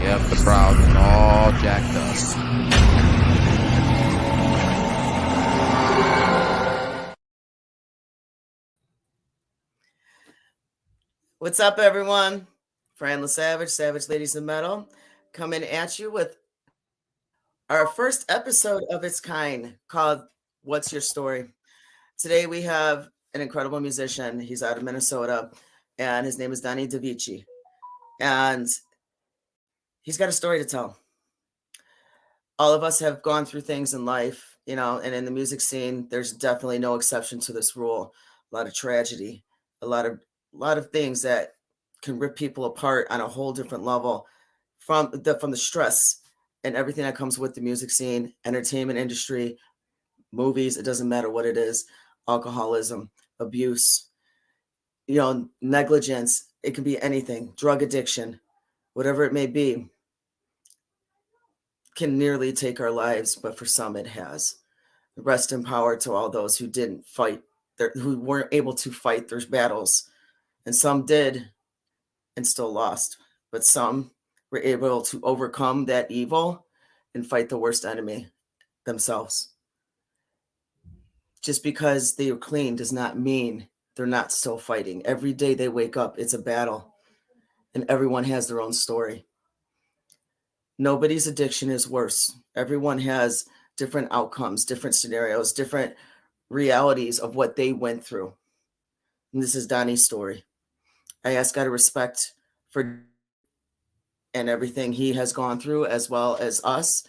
Yep, the crowd is all jacked up. What's up, everyone? Fran LaSavage, Savage Ladies in Metal, coming at you with our first episode of its kind called What's Your Story? Today we have an incredible musician. He's out of Minnesota, and his name is Donnie Vichi. And he's got a story to tell. All of us have gone through things in life, and in the music scene, there's definitely no exception to this rule. A lot of tragedy, a lot of things that can rip people apart on a whole different level from the stress and everything that comes with the music scene, entertainment industry, movies. It doesn't matter what it is, alcoholism, abuse, negligence. It can be anything, drug addiction, whatever it may be, can nearly take our lives, but for some it has. Rest in power to all those who didn't fight, who weren't able to fight their battles. And some did and still lost, but some were able to overcome that evil and fight the worst enemy, themselves. Just because they are clean does not mean they're not still fighting. Every day they wake up, it's a battle, and everyone has their own story. Nobody's addiction is worse. Everyone has different outcomes, different scenarios, different realities of what they went through. And this is Donnie's story. I ask out of respect for and everything he has gone through, as well as us,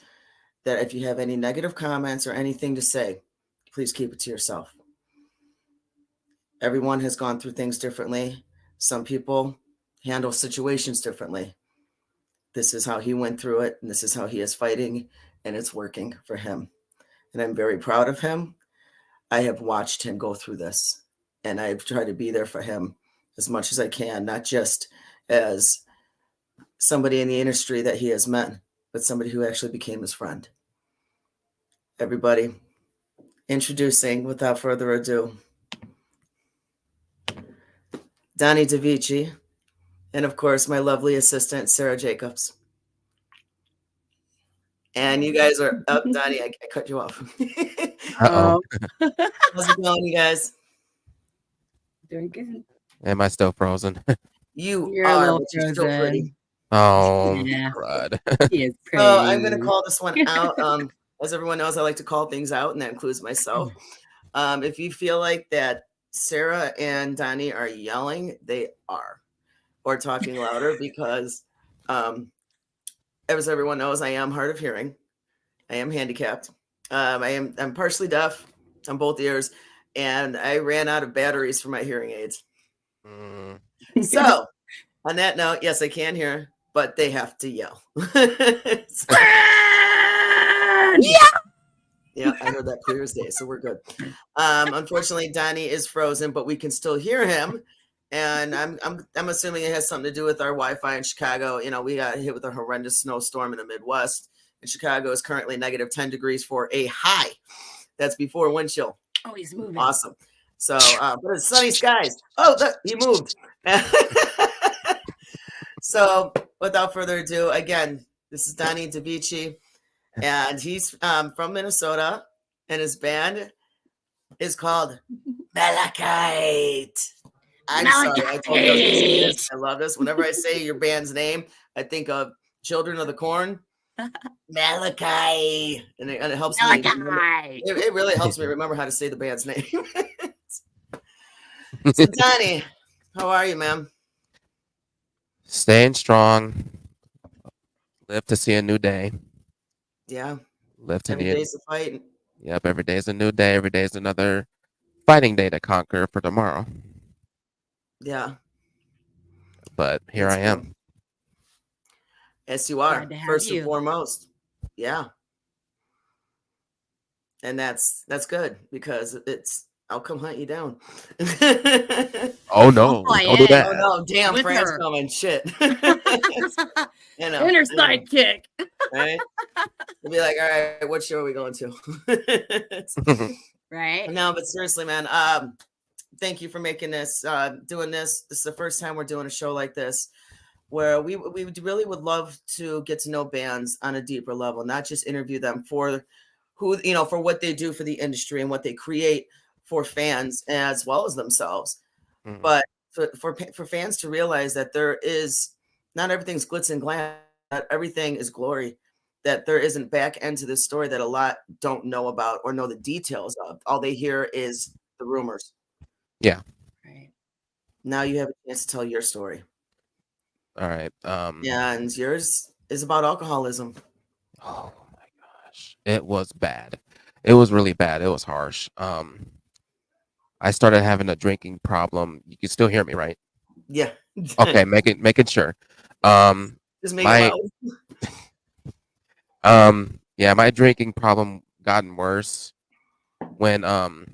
that if you have any negative comments or anything to say, please keep it to yourself. Everyone has gone through things differently. Some people handle situations differently. This is how he went through it, and this is how he is fighting, and it's working for him. And I'm very proud of him. I have watched him go through this, and I've tried to be there for him as much as I can, not just as somebody in the industry that he has met, but somebody who actually became his friend. Everybody, introducing, without further ado, Donnie Vichi, and of course, my lovely assistant, Sarah Jacobs. And you guys are up, Donnie. I cut you off. Uh-oh. How's it going, you guys? Doing good. Am I still frozen? You're are, a little but you're still frozen. pretty. Oh, Yeah. crud. He is pretty. So I'm going to call this one out. As everyone knows, I like to call things out, and that includes myself. If you feel like that Sarah and Donnie are yelling, they are, or talking louder, because as everyone knows, I am hard of hearing. I am handicapped. I'm partially deaf on both ears, and I ran out of batteries for my hearing aids. So on that note, yes, I can hear, but they have to yell. Yeah, I heard that clear as day, so we're good. Unfortunately, Donnie is frozen, but we can still hear him. And I'm assuming it has something to do with our Wi-Fi in Chicago. We got hit with a horrendous snowstorm in the Midwest. And Chicago is currently negative 10 degrees for a high. That's before wind chill. Oh, he's moving. Awesome. So, but it's sunny skies. Oh, he moved. So, without further ado, again, this is Donnie Vichi, and he's from Minnesota, and his band is called Malachite. I'm sorry, I told you I was going to say this. I love this. Whenever I say your band's name, I think of Children of the Corn. Malachi, and it helps me. It really helps me remember how to say the band's name. So, Donnie, how are you, man? Staying strong. Live to see a new day. Yeah. Live to every day's a fight. Yep, every day is a new day. Every day is another fighting day to conquer for tomorrow. Yeah. But here I am. Yes, you are. First and foremost. Yeah. And that's good, because I'll come hunt you down. Oh no. Don't do that. Oh no, damn, Fran's coming. Shit. Inner sidekick. Right? We'll be like, all right, what show are we going to? Right. No, but seriously, man, thank you for making this, doing this. This is the first time we're doing a show like this. where we really would love to get to know bands on a deeper level, not just interview them for who, for what they do for the industry and what they create for fans as well as themselves. Mhm. But for fans to realize that there is not everything's glitz and glam, not everything is glory, that there isn't back end to this story that a lot don't know about or know the details of. All they hear is the rumors. Yeah. Right. Now you have a chance to tell your story. All right. And yours is about alcoholism. Oh my gosh, it was bad. It was really bad. It was harsh. I started having a drinking problem. You can still hear me, right? Yeah. Okay, making sure. Um, Just make it my loud. yeah, my drinking problem gotten worse when I'm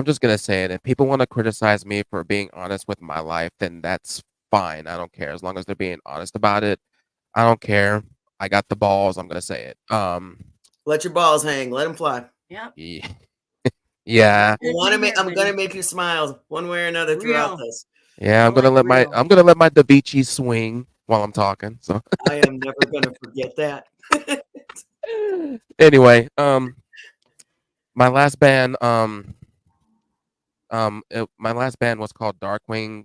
just gonna say it. If people want to criticize me for being honest with my life, then that's fine. I don't care as long as they're being honest about it. I don't care. I got the balls. I'm gonna say it. Let your balls hang. Let them fly. Yep. Yeah, yeah, You want to make? I'm gonna make you smile one way or another throughout Real. this. yeah. I like real. I'm gonna let my Vichi swing while I'm talking. So I am never gonna forget that. anyway, my last band, my last band was called Darkwing.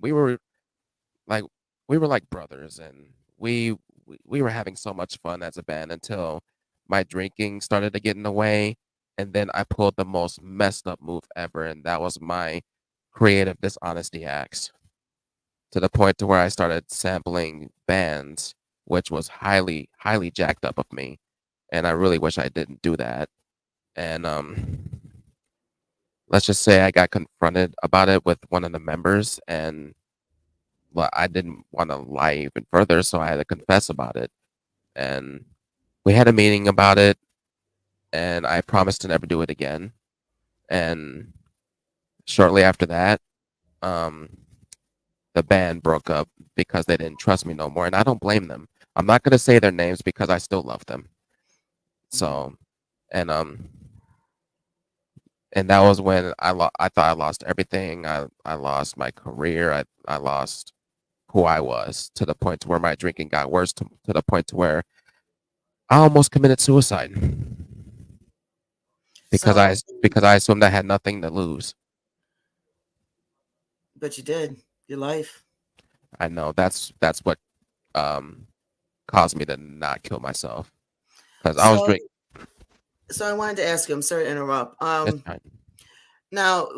Like we were like brothers, and we were having so much fun as a band until my drinking started to get in the way, and then I pulled the most messed up move ever, and that was my creative dishonesty acts to the point to where I started sampling bands, which was highly jacked up of me, and I really wish I didn't do that. And let's just say I got confronted about it with one of the members, and well, I didn't want to lie even further, so I had to confess about it. And we had a meeting about it, and I promised to never do it again. And shortly after that, um, the band broke up because they didn't trust me no more, and I don't blame them. I'm not gonna say their names because I still love them. So, and and that was when I thought I lost everything. I lost my career. I lost who I was to the point to where my drinking got worse to the point to where I almost committed suicide because So, I assumed I had nothing to lose. but you did your life. I know that's what um caused me to not kill myself because I was So, drinking. so I wanted to ask you. I'm sorry to interrupt. It's fine. Now,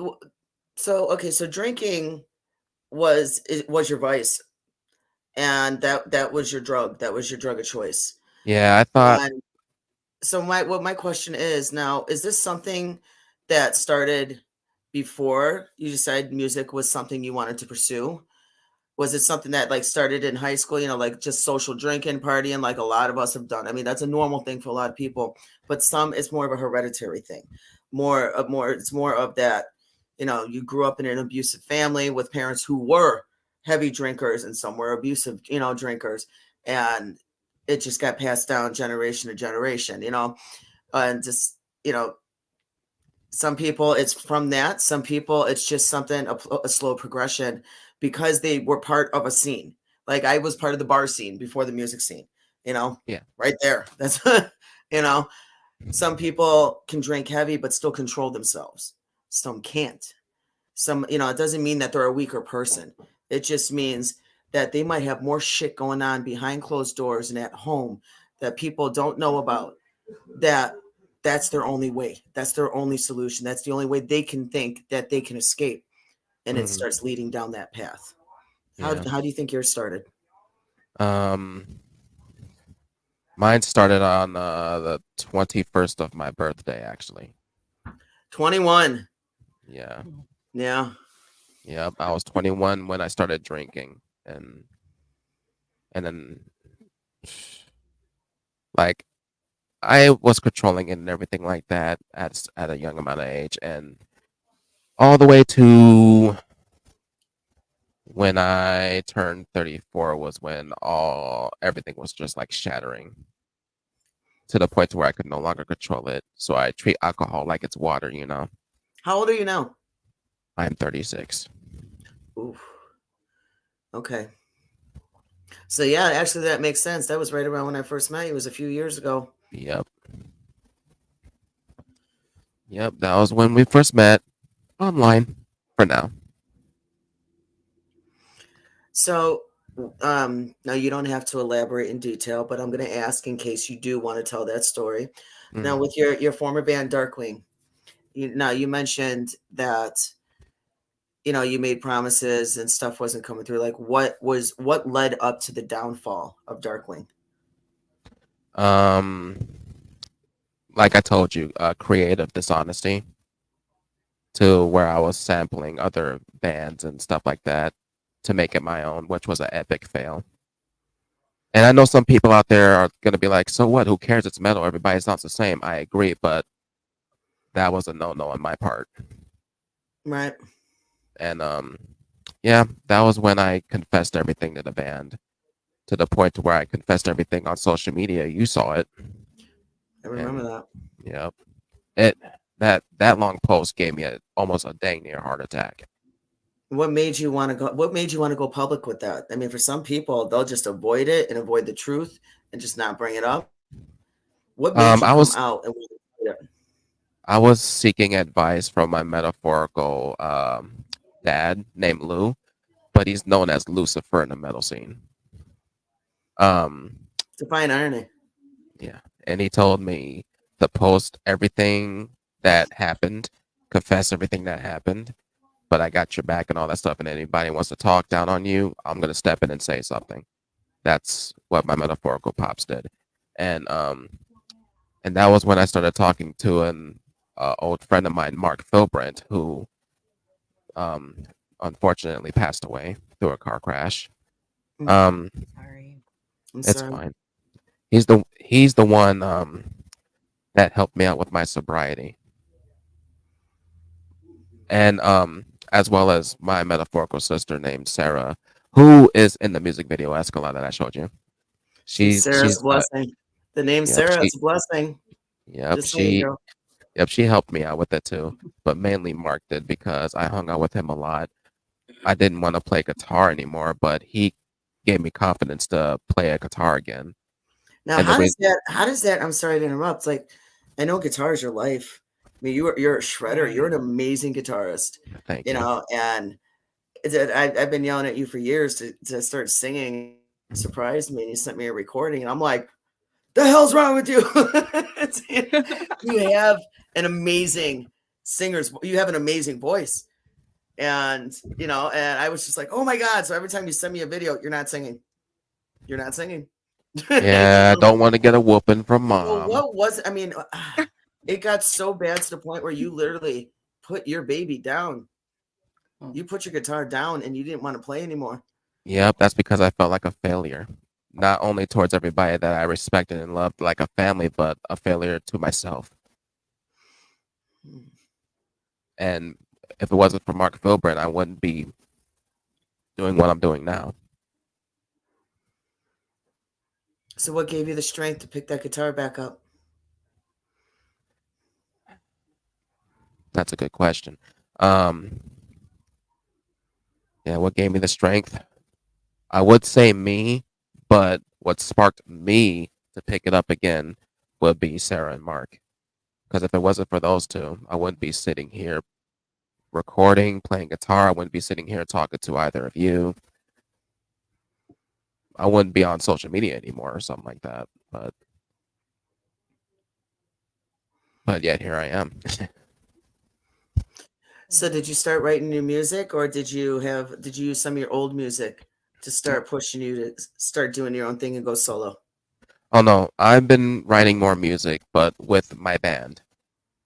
so okay, so drinking was your vice, and that was your drug. That was your drug of choice. Yeah, I thought. And so my question is now, is this something that started before you decided music was something you wanted to pursue? Was it something that like started in high school, like just social drinking, partying, like a lot of us have done? I mean, that's a normal thing for a lot of people, but some it's more of a hereditary thing. It's more of that, you grew up in an abusive family with parents who were heavy drinkers and some were abusive, drinkers. And it just got passed down generation to generation, and just, some people it's from that. Some people it's just something, a slow progression because they were part of a scene. Like I was part of the bar scene before the music scene, Yeah. right there. That's, you know, some people can drink heavy but still control themselves. Some can't. Some, it doesn't mean that they're a weaker person. It just means that they might have more shit going on behind closed doors and at home that people don't know about, that that's their only way. That's their only solution. That's the only way they can think that they can escape. And it Mhm. starts leading down that path. Yeah. How do you think yours started? Um, Mine started on the 21st of my birthday, actually. 21. Yeah. Yeah. Yep. I was 21 when I started drinking, and then like I was controlling it and everything like that at a young amount of age, and all the way to when I turned 34 was when all everything was just like shattering to the point to where I could no longer control it. So I treat alcohol like it's water. How old are you now? I'm 36. Ooh. Okay. So yeah, actually that makes sense. That was right around when I first met you. It was a few years ago. Yep. Yep. That was when we first met online for now. So now you don't have to elaborate in detail, but I'm going to ask in case you do want to tell that story. Now, Mm. with your former band Darkwing, now you mentioned that you made promises and stuff wasn't coming through. Like, what led up to the downfall of Darkwing? Um, like I told you, creative dishonesty to where I was sampling other bands and stuff like that to make it my own, which was an epic fail. And I know some people out there are gonna be like, "So what? Who cares? It's metal. Everybody sounds the same." I agree, but that was a no-no on my part. Right. And yeah, that was when I confessed everything to the band, to the point to where I confessed everything on social media. You saw it, I remember and that. yep, it that long post gave me almost a dang near heart attack. What made you want to go? What made you want to go public with that? I mean, for some people, they'll just avoid it and avoid the truth and just not bring it up. What made you I come was out and it? I was seeking advice from my metaphorical dad named Lou, but he's known as Lucifer in the metal scene. Um, Define irony. yeah, and he told me to post everything that happened, confess everything that happened, but I got your back and all that stuff. And anybody wants to talk down on you, I'm gonna step in and say something. That's what my metaphorical pops did, and um, and that was when I started talking to an old friend of mine, Mark Philbrandt, who um, unfortunately passed away through a car crash. Um, Sorry. I'm it's sorry. fine. He's the one that helped me out with my sobriety, and as well as my metaphorical sister named Sarah, who is in the music video Escala that I showed you. She's Sarah's She's blessing. The name yep Sarah, she it's a blessing. yep Just saying, she girl. yep she helped me out with it too, but mainly Mark did because I hung out with him a lot. I didn't want to play guitar anymore, but he gave me confidence to play a guitar again. Now, And the reason, how does that, I'm sorry to interrupt. Like, I know guitar is your life. I mean, you're a shredder. You're an Right. amazing guitarist, thank you. and I've been yelling at you for years to start singing. You surprised me and you sent me a recording, and I'm like, the hell's wrong with you? You have an amazing you have an amazing voice. And I was just like, oh my God. So every time you send me a video, you're not singing. You're not singing. Yeah, I don't want to get a whooping from Well, mom. what was, I mean, it got so bad to the point where you literally put your baby down. You put your guitar down and you didn't want to play anymore. Yep, that's because I felt like a failure. Not only towards everybody that I respected and loved like a family, but a failure to myself. Hmm. And if it wasn't for Mark Philbrin, I wouldn't be doing what I'm doing now. So, what gave you the strength to pick that guitar back up? That's a good question. Um, yeah, what gave me the strength? I would say me, but what sparked me to pick it up again would be Sarah and Mark. Because if it wasn't for those two, I wouldn't be sitting here recording, playing guitar. I wouldn't be sitting here talking to either of you. I wouldn't be on social media anymore or something like that. But yet here I am. So, did you start writing new music, or did you use some of your old music to start pushing you to start doing your own thing and go solo? Oh no, I've been writing more music, but with my band.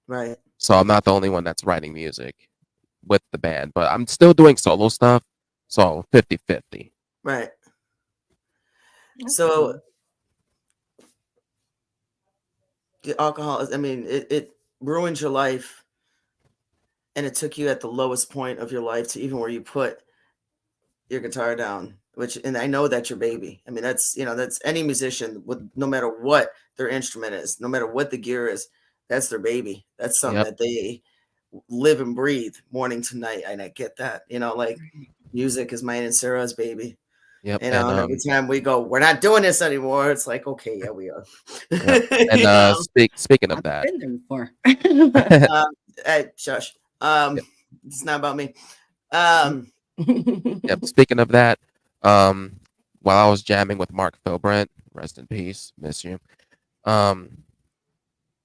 Right. So I'm not the only one that's writing music with the band, but I'm still doing solo stuff. So 50-50. Right. That's So, cool. the alcohol, I mean, it ruined your life, and it took you at the lowest point of your life to even where you put your guitar down, and I know that's your baby. I mean, that's any musician with, no matter what their instrument is, no matter what the gear is, that's their baby. That's something Yep. that they live and breathe morning to night. And I get that, like, Right. Music is mine and Sarah's baby. Yep, And every time we go, we're not doing this anymore. It's like, okay, yeah, we are. yep, and speaking of I've that, been there before. um, hey, shush. yep, It's not about me. Um, yep. Speaking of that, um, while I was jamming with Mark Philbrant, rest in peace, miss you. Um,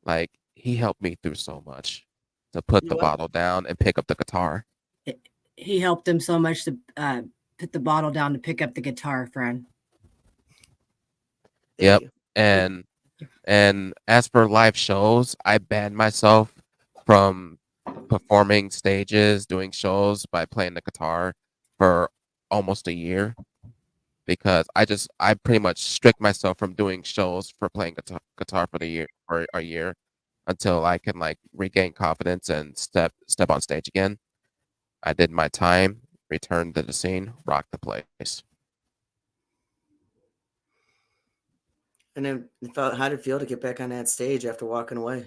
like he helped me through so much to put you the what? bottle down and pick up the guitar. He helped him so much to put the bottle down to pick up the guitar, friend. Thank Yep, you. and as for live shows, I banned myself from performing stages, doing shows by playing the guitar for almost a year because I pretty much strict myself from doing shows for playing guitar for the year for a year until I can like regain confidence and step on stage again. I did my time, returned to the scene, rocked the place. And then how did it feel to get back on that stage after walking away?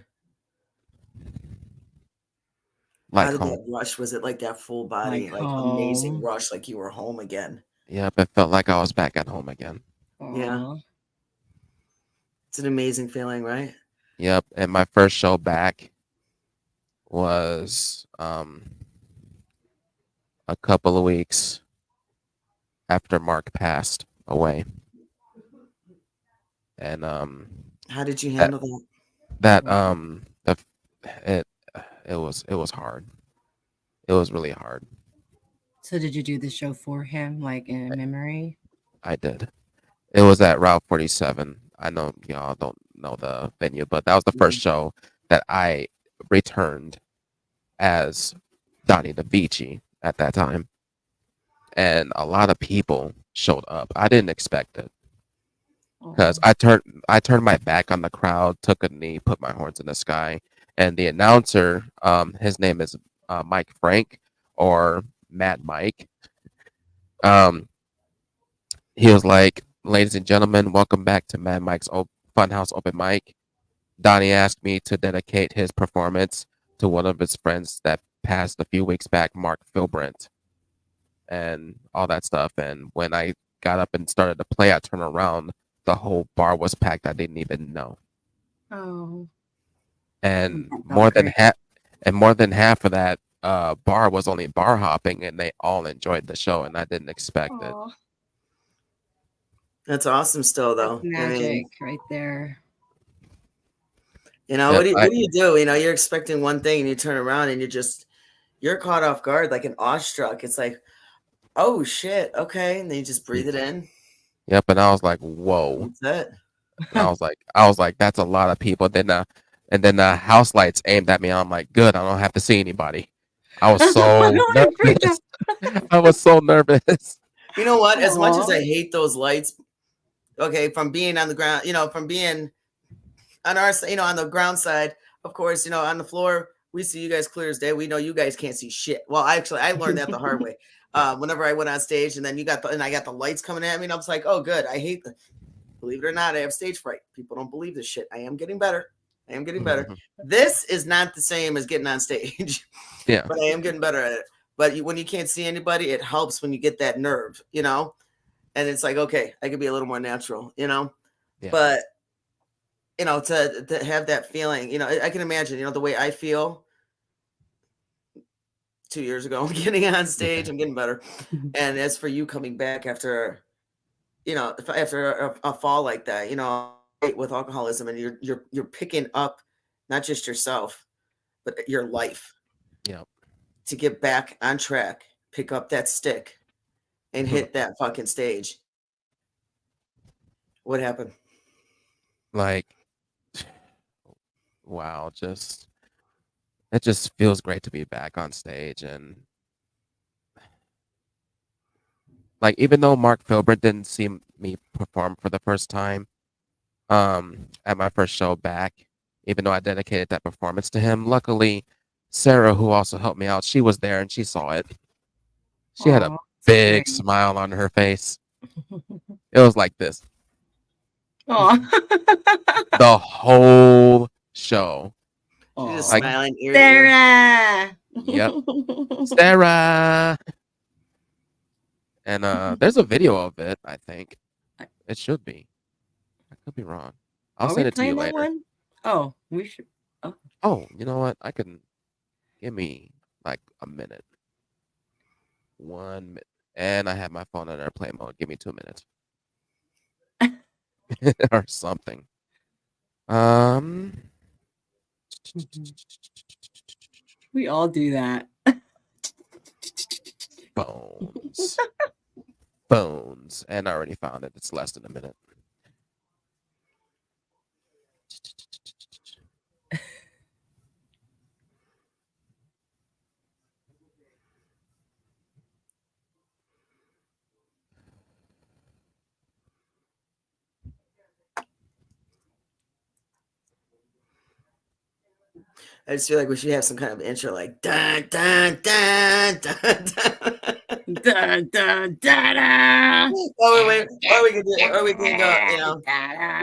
How Like did home. that rush? Was it like that full body, Like like amazing home. rush, like you were home again? Yep, it felt like I was back at home again. Yeah, Aw. it's an amazing feeling, right? Yep, and my first show back was a couple of weeks after Mark passed away, and How did you that handle that? that the it it was hard. It was really hard. So did you do the show for him, like in memory? I did. It was at Route 47. I know y'all don't know the venue, but that was the first Mhm. show that I returned as Donnie the Vici at that time, and a lot of people showed up. I didn't expect it because Aw. I turned my back on the crowd, took a knee, put my horns in the sky, and the announcer, his name is Mike Frank or Mad Mike. Um, he was like, "Ladies and gentlemen, welcome back to Mad Mike's Funhouse Open Mic." Donnie asked me to dedicate his performance to one of his friends that passed a few weeks back, Mark Philbrant, and all that stuff. And when I got up and started to play, I turned around, the whole bar was packed. I didn't even know. Oh, And that felt great. more than half of that bar was only bar hopping, and they all enjoyed the show, and I didn't expect it. Aw, That's awesome, still that's though. I mean, magic right there. what Yep, do you do? You're expecting one thing and you turn around and you're caught off guard, like an awestruck. It's like, oh shit, okay, and then you just breathe it in. yep, and I was like, whoa. That's it. And I was like, that's a lot of people. And then the house lights aimed at me. I'm like, good, I don't have to see anybody. I was so I freaked out. nervous. I was so nervous. You know what? As much as Aw. I hate those lights, okay, from being on the ground, from being on our, on the ground side, of course, on the floor, we see you guys clear as day. We know you guys can't see shit. Well, I learned that the hard way. Yeah. Whenever I went on stage, and then and I got the lights coming at me, and I was like, oh, good. Believe it or not, I have stage fright. People don't believe this shit. I am getting better. I am getting better. This is not the same as getting on stage, Yeah. but I am getting better at it. But when you can't see anybody, it helps when you get that nerve, and it's like, okay, I could be a little more natural, Yeah. but to have that feeling, I can imagine, the way I feel 2 years ago, I'm getting on stage, I'm getting better. And as for you coming back after, after a fall like that, with alcoholism, and you're picking up not just yourself, but your life Yeah. to get back on track, pick up that stick and hit that fucking stage. What happened? Like, wow, just it just feels great to be back on stage. And like, even though Mark Philbert didn't see me perform for the first time, at my first show back, even though I dedicated that performance to him, luckily Sarah, who also helped me out, she was there and she saw it. She had a Aw, so big great. smile on her face. It was like this Aw. the whole show. She's just Like, smiling ear to ear. Sarah. yep, Sarah. And there's a video of it. I think it should be. I could be wrong. I'll Are send we it to you playing that later. one? Oh, we should. Oh, Oh, you know what? I can give me like a minute. 1 minute. And I have my phone on airplane mode. Give me 2 minutes. Or something. we all do that. Bones. Bones. And I already found it. It's less than a minute. I just feel like we should have some kind of intro, like dun dun dun dun dun. Da, da, da, da. Or we can do, or we can go, you know,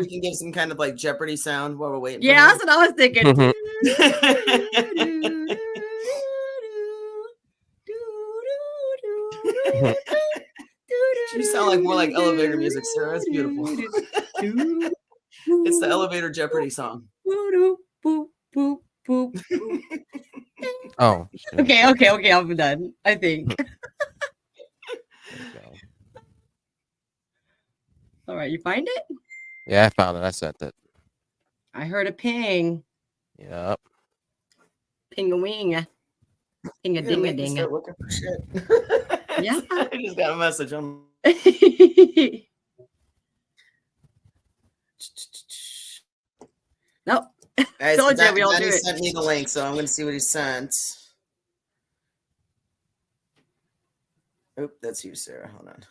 we can give some kind of like Jeopardy sound while we're waiting. Yeah, that's what I was thinking. You sound like more like elevator music, Sarah. That's beautiful. It's the elevator Jeopardy song. Oh, shit. Okay, I'm done. I think. There you go. All right, you find it? Yeah, I found it. I sent it. I heard a ping. Yep. Ping a wing. Ping a You're gonna ding a make me ding. start looking for shit. Yeah. I just got a message on. Nope. Guys, Told you we all do Donnie it. sent me the link, so I'm going to see what he sent. Oop, that's you, Sarah. Hold on.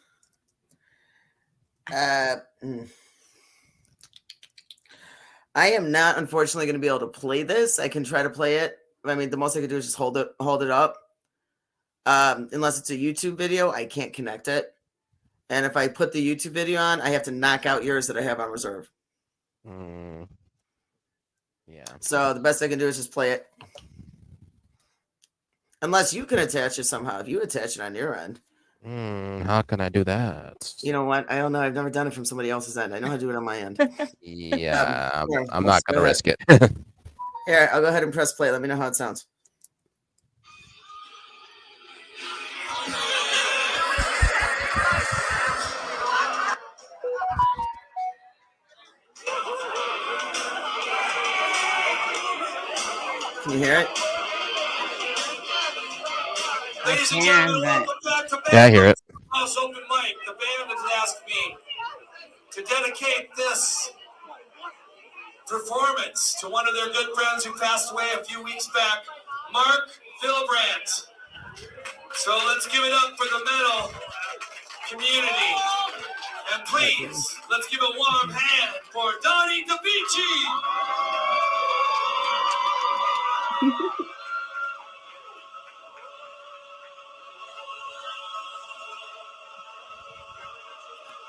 I am not, unfortunately, going to be able to play this. I can try to play it. I mean, the most I can do is just hold it up. Unless it's a YouTube video, I can't connect it. And if I put the YouTube video on, I have to knock out yours that I have on reserve. Yeah. So the best I can do is just play it. Unless you can attach it somehow. If you attach it on your end. How can I do that? You know what? I don't know. I've never done it from somebody else's end. I know how to do it on my end. Yeah, here, I'm not going to risk it. Here, I'll go ahead and press play. Let me know how it sounds. Can you hear it? I can, but Yeah, I hear it. House open mic. The band has asked me to dedicate this performance to one of their good friends who passed away a few weeks back, Mark Philibrandt. So let's give it up for the metal community. And please, let's give a warm hand for Donnie the Vichi.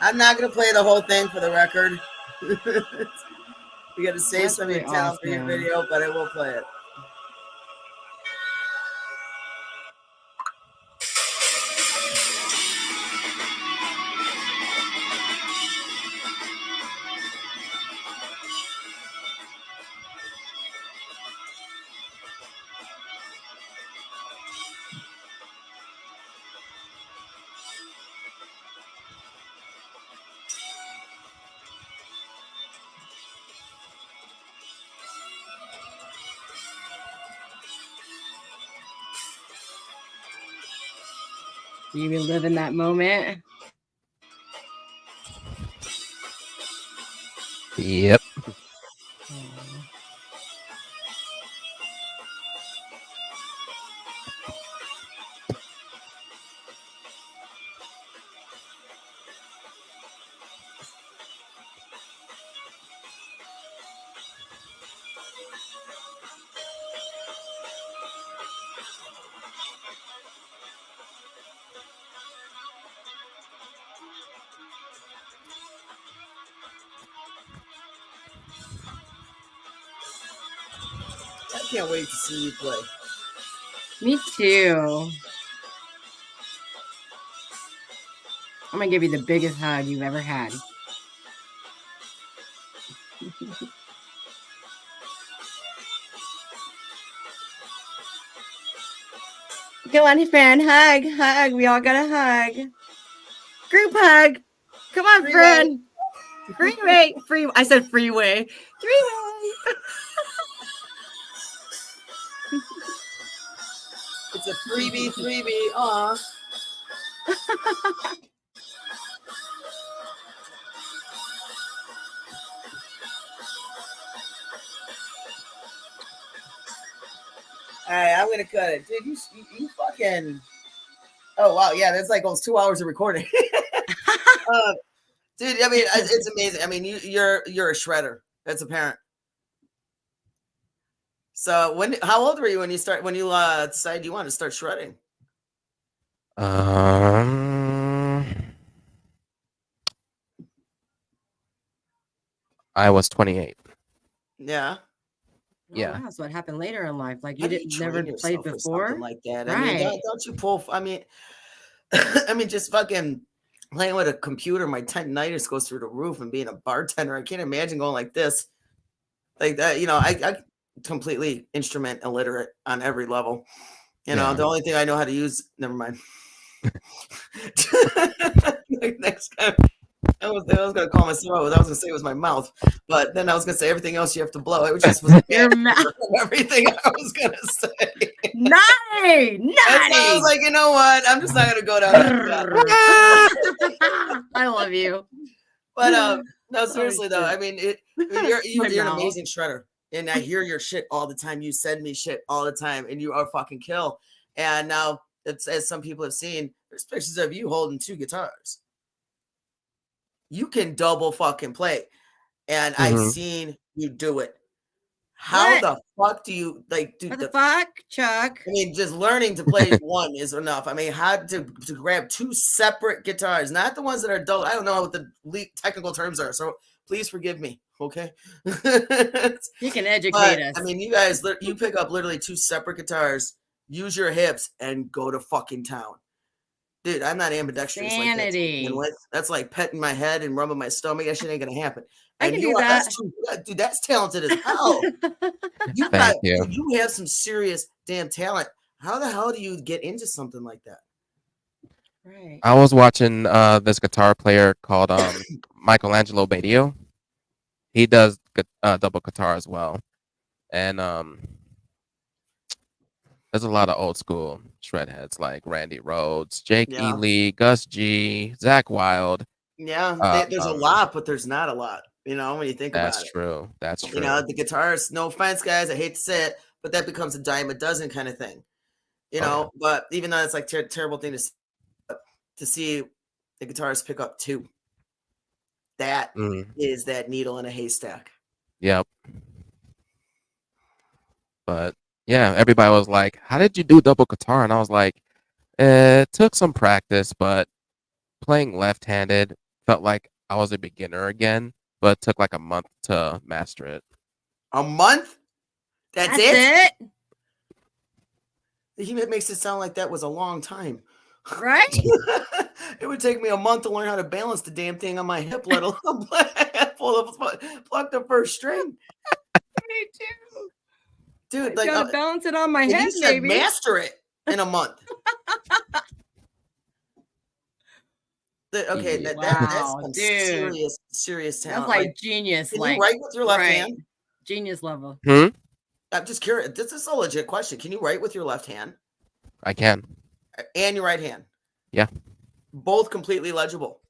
I'm not going to play the whole thing for the record. You got to save That's some of your really talent for your awesome. video, but I will play it. do you live in that moment? Yep. I can't wait to see you play. Me too. I'm gonna give you the biggest hug you've ever had. Go on, friend. Hug. We all got a hug. Group hug. Come on, friend. Freeway. I said freeway. Freeway. It's a freebie. Aw. All right, I'm gonna cut it, dude. You fucking. Oh wow, yeah, that's like almost 2 hours of recording. Dude, I mean, it's amazing. I mean, you're a shredder. That's apparent. So how old were you when you decided you wanted to start shredding? I was 28. Yeah. Yeah. Wow, so what happened later in life? Like How you do didn't never train played yourself for before, something like that? right? I mean, don't you pull? I mean, just fucking playing with a computer. My tendinitis goes through the roof, and being a bartender, I can't imagine going like this, like that. You know, I completely instrument illiterate on every level. You know, the only thing I know how to use. Never mind. Next guy. I was going to call my throat. I was going to say it was my mouth, but then I was going to say everything else you have to blow. It just was your mouth. Everything I was going to say. Naughty. I was like, you know what? I'm just not going to go down that path. I love you. But no, seriously though. I mean, you're an mouth. amazing shredder, and I hear your shit all the time. You send me shit all the time, and you are fucking kill. And now, as some people have seen, there's pictures of you holding 2 guitars. You can double fucking play, and I've seen you do it. How the fuck do you like? Dude, what the fuck, Chuck? I mean, just learning to play one is enough. I mean, how to grab 2 separate guitars, not the ones that are double. I don't know what the technical terms are, so please forgive me. Okay, you can educate us. I mean, you guys, you pick up literally 2 separate guitars, use your hips, and go to fucking town. Dude, I'm not ambidextrous Sanity. like that. That's like petting my head and rubbing my stomach. That shit ain't gonna happen. I And can do that. Dude, that's talented as hell. You have some serious damn talent. How the hell do you get into something like that? Right. I was watching this guitar player called Michelangelo Badio. He does double guitar as well. And there's a lot of old school shred heads like Randy Rhoads, Jake Ely, Gus G, Zach Wild. Yeah, there's a lot, but there's not a lot. You know, when you think about it. That's true. That's true. You know, the guitarists, no offense, guys, I hate to say it, but that becomes a dime a dozen kind of thing. You know, but even though it's like terrible thing to see the guitarist pick up 2. That is that needle in a haystack. Yep. But yeah, everybody was like, "How did you do double guitar?" And I was like, "It took some practice, but playing left-handed felt like I was a beginner again, but it took like a month to master it." A month? That's it? He makes it sound like that was a long time. Right? It would take me a month to learn how to balance the damn thing on my hip, let alone pluck the first string. Me too. Dude, I gotta balance it on my head, you said master it in a month. Okay, that's some serious talent. That's like genius. Can you write with your left hand? Genius level. I'm just curious. This is a legit question. Can you write with your left hand? I can. And your right hand? Yeah. Both completely legible.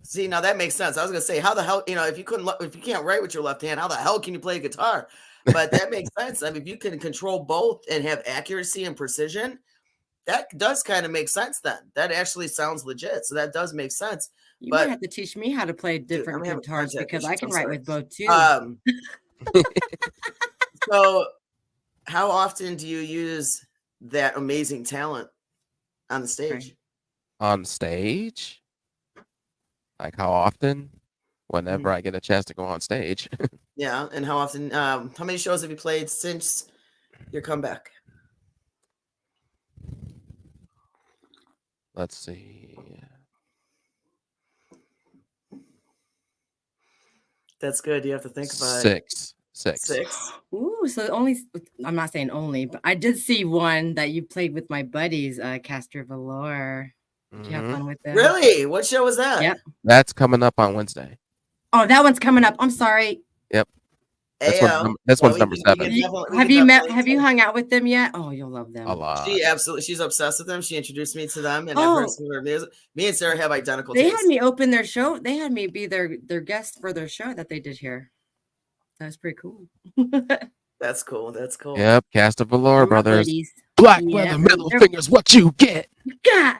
See, now that makes sense. I was gonna say, how the hell, if you can't write with your left hand, how the hell can you play guitar? But that makes sense. I mean, if you can control both and have accuracy and precision, that does kind of make sense then. That actually sounds legit. So that does make sense. You might have to teach me how to play different guitars because I can write with both too. So how often do you use that amazing talent on the stage? Right. On stage? Like how often? Whenever I get a chance to go on stage. Yeah. And how often, how many shows have you played since your comeback? Let's see. That's good. You have to think about it. Six. 6. Ooh, so only I'm not saying only, but I did see one that you played with my buddies, Castor Valor. Did you have Hmm. fun with them? Really? What show was that? Yep. That's coming up on Wednesday. Oh, that one's coming up. I'm sorry. Yep. This AO. one's, this one's number we 7. can definitely, Have you met? Have you hung out with them yet? Oh, you'll love A them. lot. She absolutely, she's obsessed with them. She introduced me to them, and I've Oh. heard some of their music. Me and Sarah have identical They tastes. had me open their show. They had me be their guest for their show that they did here. That was pretty cool. That's cool. That's cool. Yep. Cast of Valor They're my Brothers. buddies. Black Yeah, leather, they're- middle they're- fingers. What you get? God.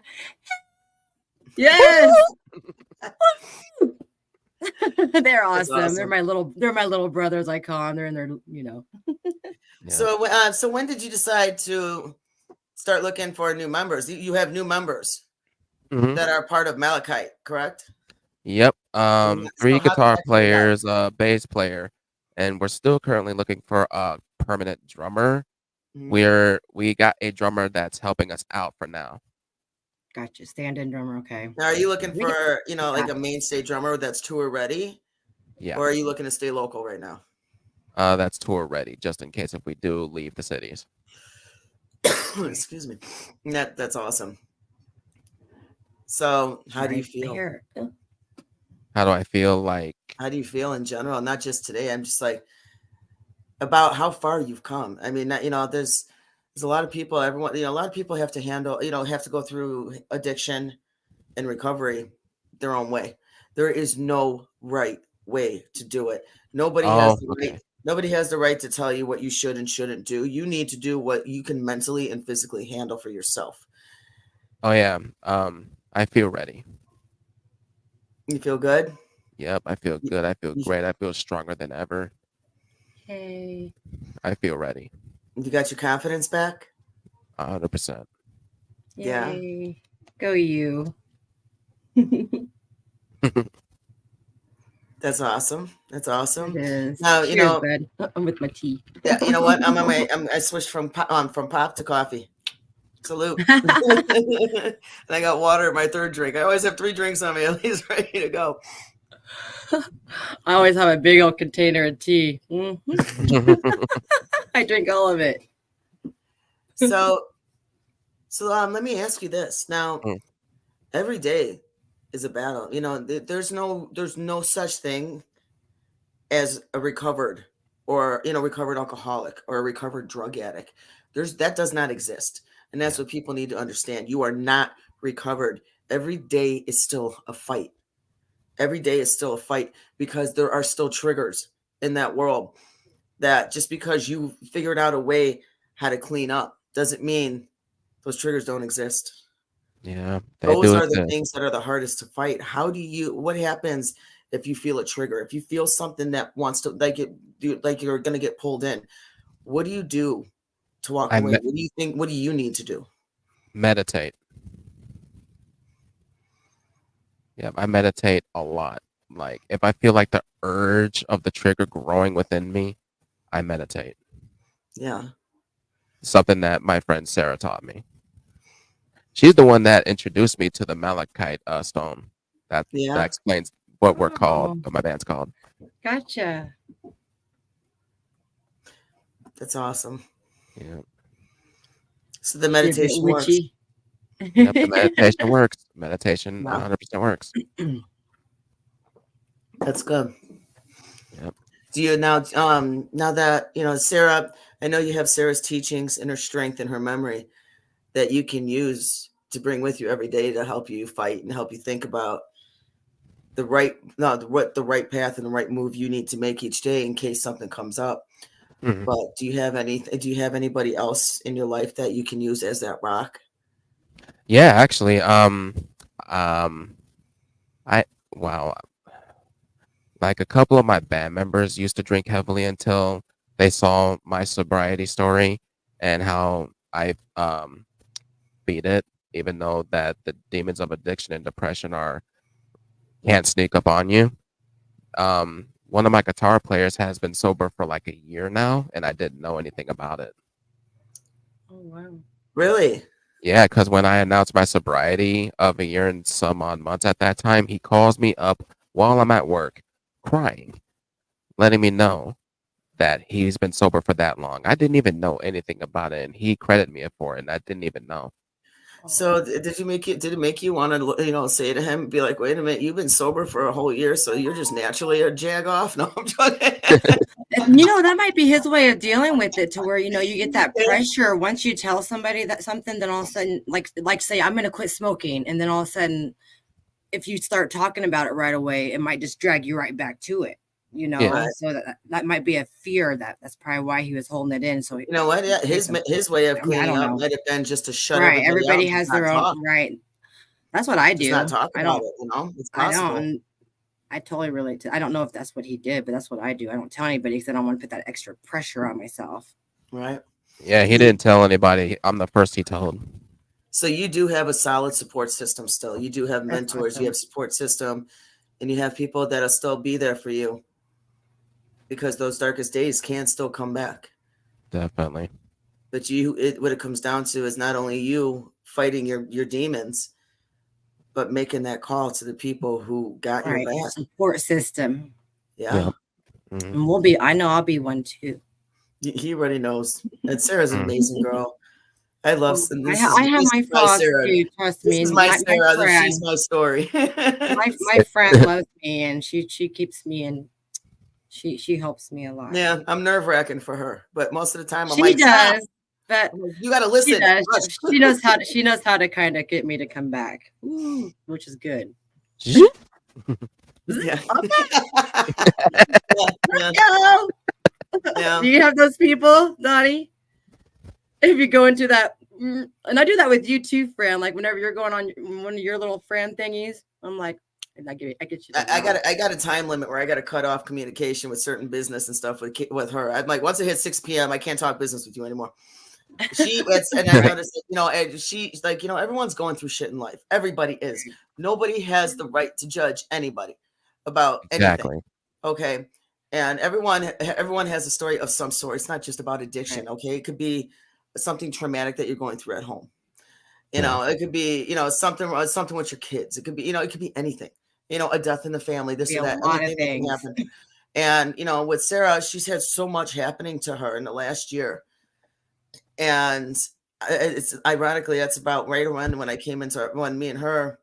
Yes. They're That's awesome. They're awesome. my little brothers. I call them. They're in their, you know. Yeah. So when did you decide to start looking for new members? You have new members Mhm. that are part of Malachite, correct? Yep. So 3 how did guitar that come players, bass player, and we're still currently looking for a permanent drummer. Mhm. We got a drummer that's helping us out for now. Gotcha. Stand-in drummer. Okay. Now, are you looking We get- for, like Yeah. a mainstay drummer that's tour ready, Yeah. or are you looking to stay local right now? That's tour ready, just in case if we do leave the cities. Excuse me. That's awesome. So, how do you feel? Here. How do I feel like? How do you feel in general? Not just today. I'm just like about how far you've come. I mean, there's a lot of people. Everyone, a lot of people have to handle, have to go through addiction and recovery their own way. There is no right way to do it. Nobody has the right. Nobody has the right to tell you what you should and shouldn't do. You need to do what you can mentally and physically handle for yourself. Oh yeah. I feel ready. You feel good? Yep. I feel good. I feel great. I feel stronger than ever. Hey. I feel ready. You got your confidence back? 100%. Yeah. Yay. Go you. That's awesome. That's awesome. It is. Now, Cheers, bud. I'm with my tea. Yeah, you know what? I switched from pop to coffee. Salute. And I got water in my third drink. I always have 3 drinks on me, at least ready to go. I always have a big old container of tea. Mhm. I drink all of it. So let me ask you this. Now, every day is a battle. There's no such thing as a recovered or recovered alcoholic or a recovered drug addict. That does not exist. And that's what people need to understand. You are not recovered. Every day is still a fight. Every day is still a fight because there are still triggers in that world that just because you figured out a way how to clean up doesn't mean those triggers don't exist. Yeah. Those are the things that are the hardest to fight. What happens if you feel a trigger? If you feel something that wants to like you're going to get pulled in, what do you do to walk away? What do you think? What do you need to do? Meditate. Yeah, I meditate a lot. Like if I feel like the urge of the trigger growing within me, I meditate. Yeah. Something that my friend Sarah taught me. She's the one that introduced me to the Malachite stone. That explains what we're called, what my band's called. Gotcha. That's awesome. Yeah. So the meditation works. Yep, the meditation works. Meditation 100% works. That's good. Yep. Do you now that Sarah, I know you have Sarah's teachings and her strength and her memory that you can use to bring with you every day to help you fight and help you think about the right path and the right move you need to make each day in case something comes up. Mm-hmm. But do you have anybody else in your life that you can use as that rock? Yeah, actually, like a couple of my band members used to drink heavily until they saw my sobriety story and how I beat it, even though that the demons of addiction and depression can't sneak up on you. One of my guitar players has been sober for like a year now, and I didn't know anything about it. Oh wow! Really? Yeah, because when I announced my sobriety of a year and some odd months at that time, he calls me up while I'm at work, crying, letting me know that he's been sober for that long. I didn't even know anything about it, and he credited me for it, and I didn't even know. So did it make you want to, say to him, be like, wait a minute, you've been sober for a whole year, so you're just naturally a jag off? No, I'm joking. That might be his way of dealing with it, to where, you get that pressure once you tell somebody that something, then all of a sudden, like say, I'm going to quit smoking. And then all of a sudden, if you start talking about it right away, it might just drag you right back to it, Yeah. so that might be a fear. That's probably why he was holding it in. So, You know what? Yeah, his way of I cleaning don't up know. might have been just to shut Right. everybody Everybody out, has just not their own, talk, right. That's what I just do. not talk I about don't, it. It's I possible. don't, I totally relate to, I don't know if that's what he did, but that's what I do. I don't tell anybody because I don't want to put that extra pressure on myself. Right. Yeah, he didn't tell anybody. I'm the first he told. So you do have a solid support system still. You do have mentors, awesome. You have support system, and you have people that'll still be there for you, because those darkest days can still come back. Definitely. But what it comes down to is not only you fighting your demons, but making that call to the people who got your back. Support system. Yeah. Mhm. And I know I'll be one too. He already knows. And Sarah's an amazing girl. I love. I have my flaws too. Trust me. This is my Sarah. My friend, She's my story. my friend loves me, and she keeps me, and she helps me a lot. Yeah, I'm nerve-wracking for her, but most of the time I'm she like, does. Stop. But You got to listen. She does. She knows how to kind of get me to come back. Ooh, which is good. Yeah. Yeah. Do you have those people, Donnie? If you go into that, and I do that with you too, Fran. Like whenever you're going on one of your little Fran thingies, I'm like, I get you. I got a time limit where I got to cut off communication with certain business and stuff with her. I'm like, once it hits 6 p.m., I can't talk business with you anymore. And I noticed, she's like, everyone's going through shit in life. Everybody is. Nobody has the right to judge anybody about anything. Okay. And everyone has a story of some sort. It's not just about addiction. Right. Okay. It could be something traumatic that you're going through at home. It could be, something with your kids. It could be, it could be anything, a death in the family, this or that. Anything can happen. And, with Sarah, she's had so much happening to her in the last year. And it's ironically, that's about right around when I came into when me and her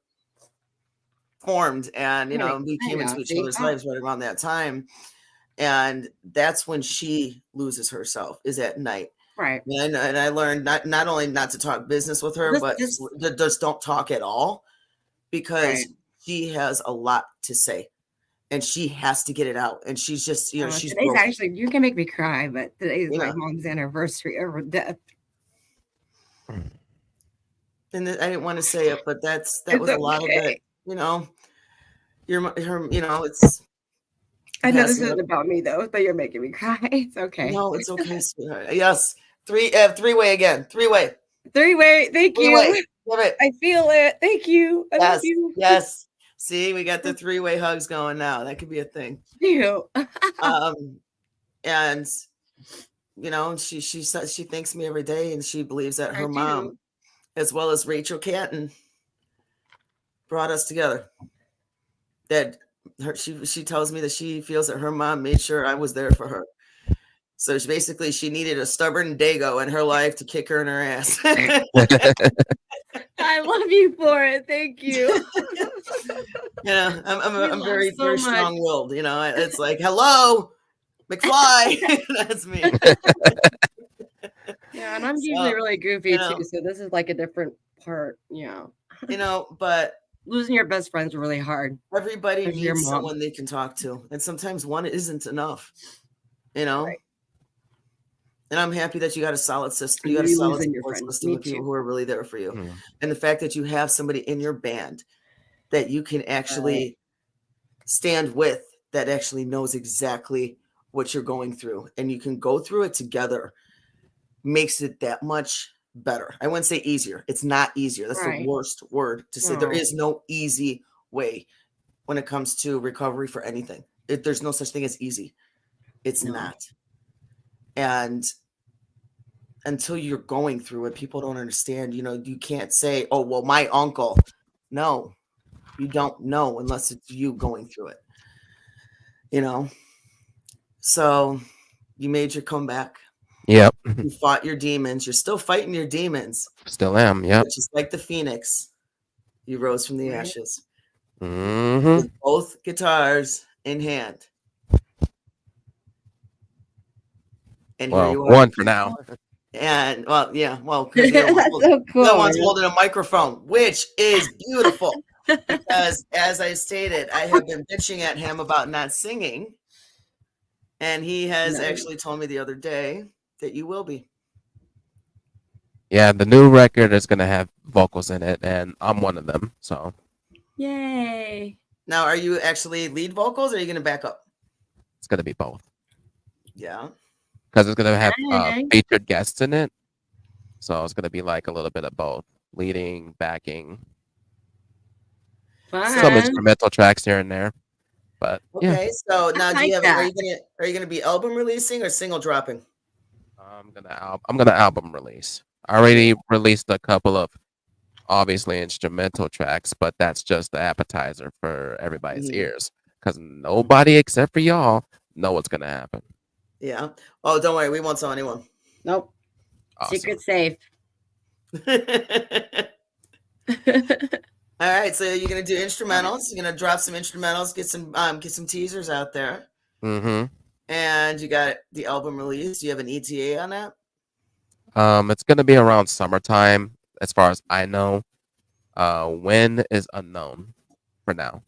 formed, and we came into each other's lives right around that time. And that's when she loses herself, is at night. Right. And I learned not only not to talk business with her, but just don't talk at all, because she has a lot to say. And she has to get it out. And she's just, she's today's broken. Actually, you can make me cry, but today is my mom's anniversary of her death. And I didn't want to say it, but that was a lot of it. It's. I know this isn't about me though, but you're making me cry. It's okay. No, it's okay, sweetheart. Yes. Three-way again. Three-way. Three-way. Thank you. Love it. I feel it. Thank you. I love you. Yes. See, we got the three-way hugs going now. That could be a thing. You. And she thanks me every day, and she believes that her mom, as well as Rachel Canton, brought us together. That she tells me that she feels that her mom made sure I was there for her. So she needed a stubborn Dago in her life to kick her in her ass. I love you for it. Thank you. I'm very, very strong-willed. It's like, hello, McFly. That's me. Yeah, and I'm usually really goofy too. So this is like a different part. But losing your best friend's really hard. Everybody needs someone they can talk to, and sometimes one isn't enough. Right. And I'm happy that you got a solid system. You got a solid support system of people who are really there for you. Mm. And the fact that you have somebody in your band that you can actually stand with, that actually knows exactly what you're going through, and you can go through it together, makes it that much better. I wouldn't say easier. It's not easier. That's the worst word to say. There is no easy way when it comes to recovery for anything. There's no such thing as easy. It's not. And until you're going through it, people don't understand. You can't say, oh, well, my uncle. No, you don't know unless it's you going through it. So you made your comeback. Yep. You fought your demons. You're still fighting your demons. Still am. Yep. But just like the phoenix, you rose from the ashes Mm-hmm. with both guitars in hand. And here Well, you are. one for now. And because the That's so cool. other one's holding a microphone, which is beautiful. Because as I stated, I have been bitching at him about not singing. And he has actually told me the other day that you will be. Yeah, the new record is gonna have vocals in it, and I'm one of them. So Yay. Now, are you actually lead vocals or are you going to back up? it's gonna be both. Yeah. Because it's gonna have Dang. featured guests in it. So it's gonna be like a little bit of both, leading, backing, some Fun. instrumental tracks here and there. But yeah, Okay. So now, do you like have? that. Are you gonna be album releasing or single dropping? I'm gonna album release. I already released a couple of obviously instrumental tracks, but that's just the appetizer for everybody's Mhm. ears. Because nobody except for y'all know what's gonna happen. Yeah. Oh, don't worry, we won't tell anyone. Nope. Awesome. Secret safe. All right, so you're gonna do instrumentals. You're gonna drop some instrumentals, get some teasers out there, Mm-hmm. and you got the album release. Do you have an ETA on that? It's gonna be around summertime, as far as I know. When is unknown for now.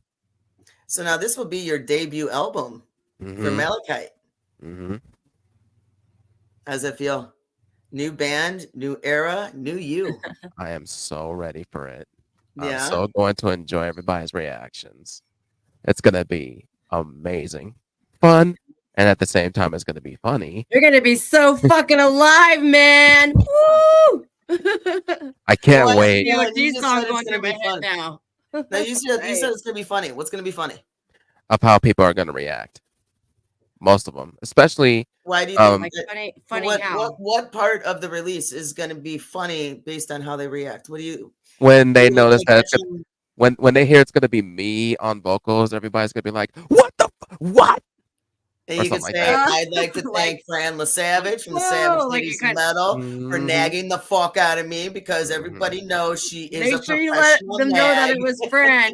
So now this will be your debut album for Mm-hmm. Malachite. Mm-hmm. How does it feel? New band, new era, new you. I am so ready for it. I'm Yeah. so going to enjoy everybody's reactions. It's gonna be amazing, fun, and at the same time, it's gonna be funny. You're gonna be so fucking alive, man. Woo! I can't Well, wait. Yeah, DOG you just song said it's going gonna through my be head fun. now. Now you said Right. it's gonna be funny. What's gonna be funny? Of how people are gonna react. Most of them, especially Why do you think? Like funny what, how? what part of the release is going to be funny based on how they react? What do you? when they you look notice like that it's that gonna, when they hear it's gonna be me on vocals, everybody's gonna be like, "What the what?" And or you could something like say, that. "I'd like to Like- thank Fran LaSavage from the Whoa, Savage like Ladies it kind- Metal for Mhm. nagging the fuck out of me because Mhm. everybody knows she is a Make sure you let professional them know that nag. it was Fran.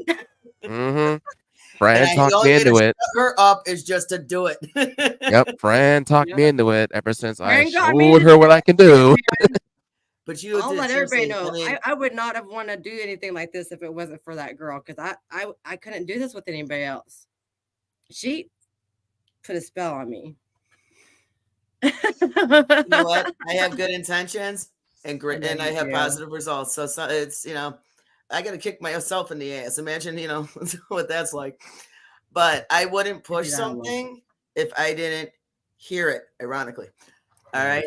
Mm-hmm. And Fran the talked only me way to into shut it. her up is just to do it." Yep, Fran talked me Yeah. into it ever since I Fran got me showed to her what I can do. But you I'll did let everybody know. seriously, I mean, I would not have wanted to do anything like this if it wasn't for that girl, because I couldn't do this with anybody else. She put a spell on me. you know what? I have good intentions and great, I know and I you have do. positive results. So it's I got to kick myself in the ass. Imagine what that's like. But I wouldn't push that alone. something if I didn't hear it. Ironically, all Mhm. right.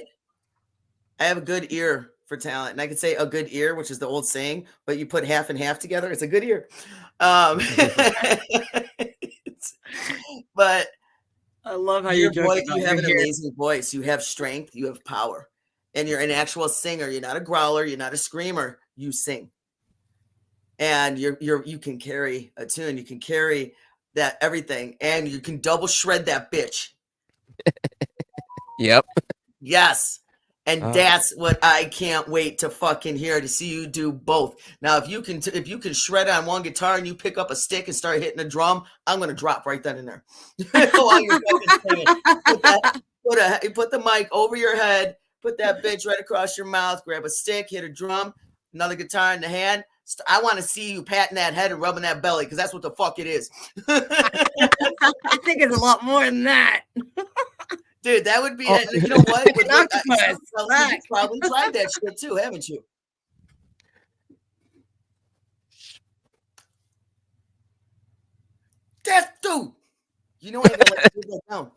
I have a good ear for talent, and I could say a good ear, which is the old saying. But you put half and half together, it's a good ear. But I love how your you voice, joke about you have your an hair. amazing voice. You have strength. You have power, and you're an actual singer. You're not a growler. You're not a screamer. You sing, and you can carry a tune. You can carry that everything, and you can double shred that bitch. Yep. Yes. And Uh. that's what I can't wait to fucking hear, to see you do both. Now, if you can shred on one guitar and you pick up a stick and start hitting a drum, I'm gonna drop right then and there. While you're fucking singing. Put the mic over your head, put that bitch right across your mouth, grab a stick, hit a drum, another guitar in the hand. I want to see you patting that head and rubbing that belly, because that's what the fuck it is. I think it's a lot more than that. Dude, that would be, Oh. you know what? An octopus. You've probably tried that shit too, haven't you? That dude, you know I ain't gonna let you live that down.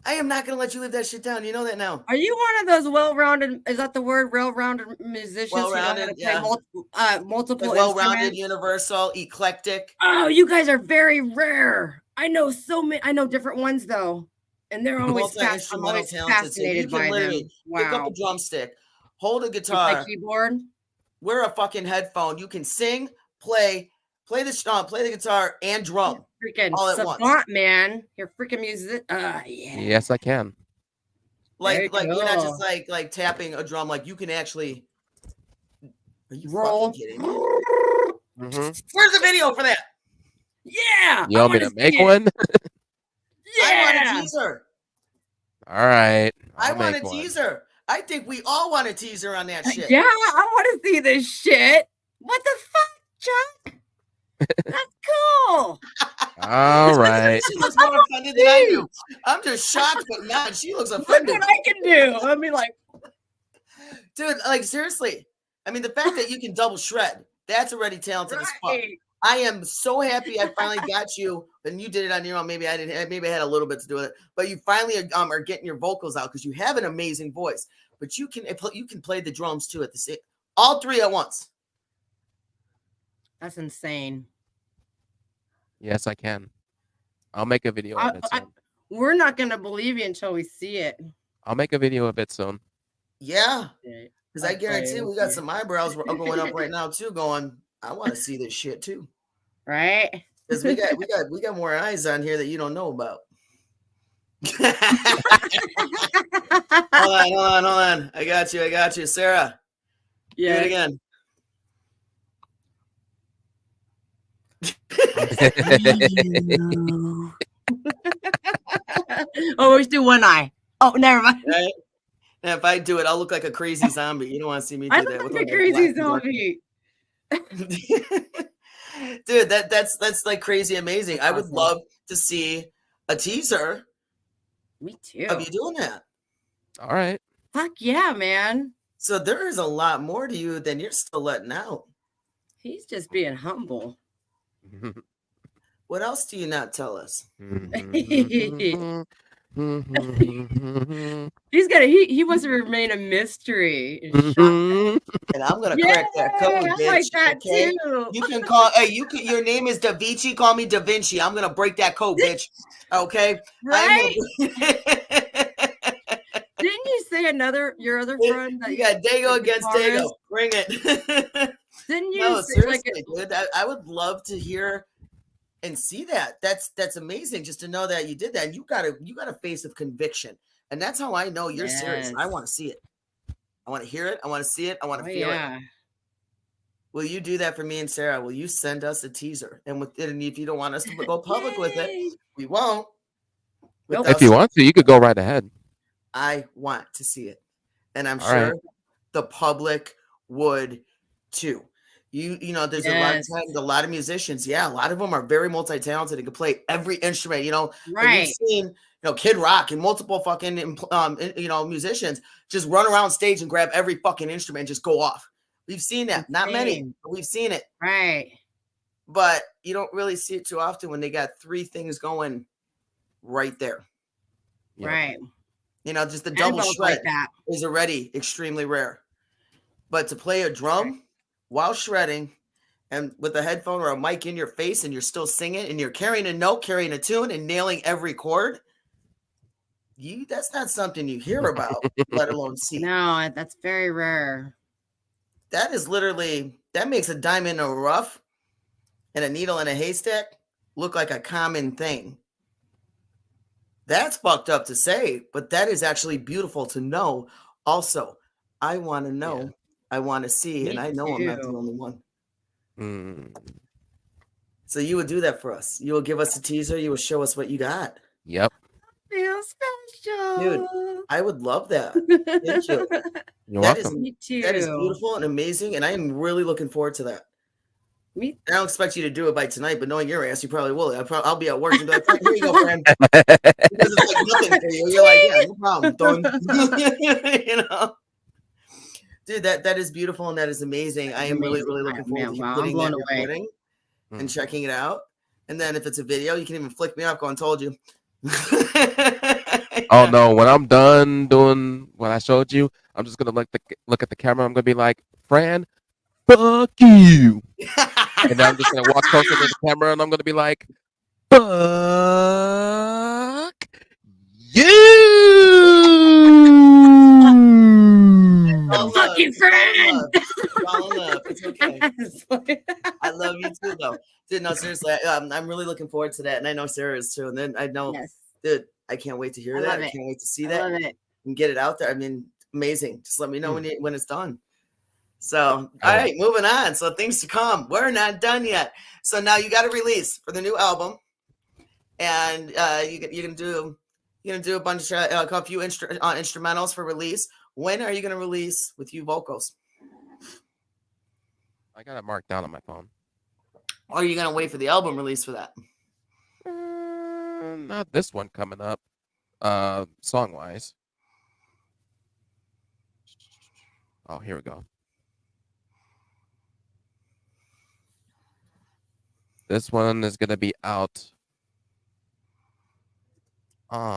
I am not gonna let you live that shit down. You know that now. Are you one of those well-rounded? Is that the word? Well-rounded musicians who know how to Well-rounded, play yeah. multiple Like well-rounded, instruments? universal, eclectic. Oh, you guys are very rare. I know so many. I know different ones though, and they're always I'm Multi-instrumental always talented. So you fascinated can by literally them. pick up Wow. a drumstick, hold a You play guitar, keyboard? wear a fucking headphone. You can sing, play the guitar, and drum. freaking all at once. savant, man. You're freaking music. Yeah. Yes, I can. There you Like you're not just go. like tapping a drum. Like you can actually. Are you Roll. fucking kidding me? hmm Where's the video for that? Yeah. You I want me wanna to make see it. one? I want a Yeah. teaser. All right. I I'll want a make one. teaser. I think we all want a teaser on that shit. Yeah, I want to see this shit. What the fuck, Chuck? That's cool. All right. She looks more offended than I do. I'm just shocked, but not. She looks Look offended. what I can do. I mean, like, Dude, like seriously. I mean, the fact that you can double shred, that's already talented as fuck. right. I am so happy I finally got you, and you did it on your own. Maybe I didn't. Maybe I had a little bit to do with it, but you finally are getting your vocals out because you have an amazing voice. But you can play the drums too at the same, all three at once. That's insane. Yes, I can. I'll make a video of it soon. We're not gonna believe you until we see it. I'll make a video of it soon. Yeah, because I Okay, guarantee we got okay. some eyebrows going up right now too. Going, I want to see this shit too. Right? Because we got more eyes on here that you don't know about. Hold on. I got you, Sarah. Do it again. Oh, we should do one eye. Oh, never mind. Right? And if I do it, I'll look like a crazy zombie. You don't want to see me do I that. look with like a all that crazy black zombie. Dude, that's like crazy amazing. I would love to see a teaser Me too. of you doing that. All right. Fuck yeah, man. So there is a lot more to you than you're still letting out. He's just being humble. What else do you not tell us? He's gonna he wants to remain a mystery. And I'm gonna crack that code, I bitch. like that Okay? too. You can call your name is Da Vici, call me Da Vinci. I'm gonna break that code, bitch. Okay. Right? Didn't you say your other friend that you got Dago against Dago? Bring it. Didn't you No, say seriously, dude. I would love to hear and see that. That's amazing just to know that you did that. And you got a face of conviction. And that's how I know you're serious. I want to see it. I want to hear it. I want to see it. I want to feel it. Will you do that for me and Sarah? Will you send us a teaser? And if you don't want us to go public with it, we won't. If you want to, you could go right ahead. I want to see it. And I'm sure the public would too. You know, there's a lot of times, a lot of musicians. Yeah, a lot of them are very multi-talented and can play every instrument. You know, right? We've seen Kid Rock and multiple fucking musicians just run around stage and grab every fucking instrument and just go off. We've seen that. Not many, but we've seen it. Right. But you don't really see it too often when they got three things going right there. Yep. Right. You know, just the double shred is already extremely rare. But to play a drum while shredding and with a headphone or a mic in your face and you're still singing and you're carrying a note, carrying a tune and nailing every chord, that's not something you hear about, let alone see. No, that's very rare. That is literally, that makes a diamond in a rough and a needle in a haystack look like a common thing. That's fucked up to say, but that is actually beautiful to know. Also, I want to know. Yeah. I want to see, and I know I'm not the only one. So you would do that for us. You will give us a teaser. You will show us what you got. Yep. I feel special. Dude, I would love that. Thank you. You're welcome. Me too. That is beautiful and amazing, and I am really looking forward to that. I don't expect you to do it by tonight, but knowing your ass, you probably will. I'll be at work and be like, here you go, friend. Because it's like nothing for you. You're like, yeah, no problem. Done. You know? Dude, that is beautiful and that is amazing. I am really, really looking forward to putting that recording and checking it out. And then if it's a video, you can even flick me up going, told you. Oh, no. When I'm done doing what I showed you, I'm just going to look at the camera. I'm going to be like, Fran, fuck you. And then I'm just going to walk closer to the camera and I'm going to be like, fuck you. Fuck you, friend. It's okay. I love me too, though. Dude, no, seriously, I'm really looking forward to that, and I know Sarah is too. And then I know, Yes. dude, I can't wait to hear that. I can't wait to see that love it. and get it out there. I mean, amazing. Just let me know when it's done. So, all Oh. right, moving on. So things to come. We're not done yet. So now you got a release for the new album, and you're gonna do a bunch of a few instrumentals for release. When are you gonna release with you vocals? I got it marked down on my phone. Or are you gonna wait for the album release for that? Not this one coming up. Song wise. Oh, here we go. This one is gonna be out.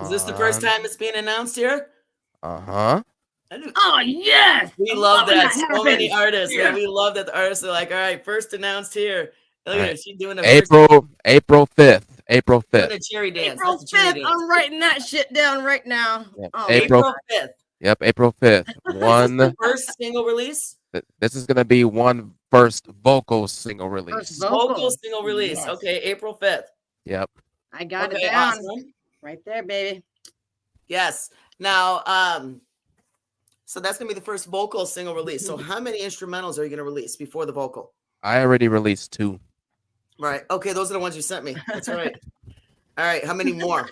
Is this the first time it's being announced here? Uh-huh. Oh yes, we love that. So many artists, man. We love that the artists are like, all right, first announced here. Look at her, she's doing the April 5th. April 5th. The cherry dance. April 5th. I'm writing that shit down right now. Yep. Oh, April 5th. Yep, April 5th. One the first single release. This is gonna be one first vocal single release. Vocal single release. Yes. Okay, April 5th. Yep. I got it down. Awesome. Right there, baby. Yes. Now, so that's gonna be the first vocal single release. So how many instrumentals are you gonna release before the vocal? I already released 2. Right. Okay, those are the ones you sent me. That's right. All right. How many more?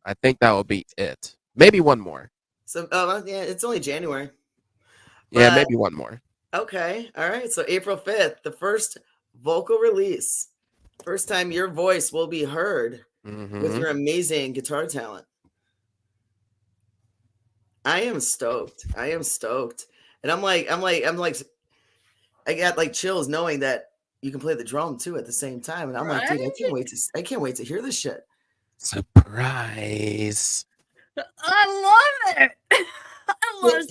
I think that will be it. Maybe one more. So, yeah, it's only January. Yeah, maybe one more. Okay. All right. So April 5th, the first vocal release. First time your voice will be heard with your amazing guitar talent. I am stoked. And I'm like, I got like chills knowing that you can play the drum too at the same time. And I'm like, dude, I can't wait to hear this shit. Surprise. I love it. I love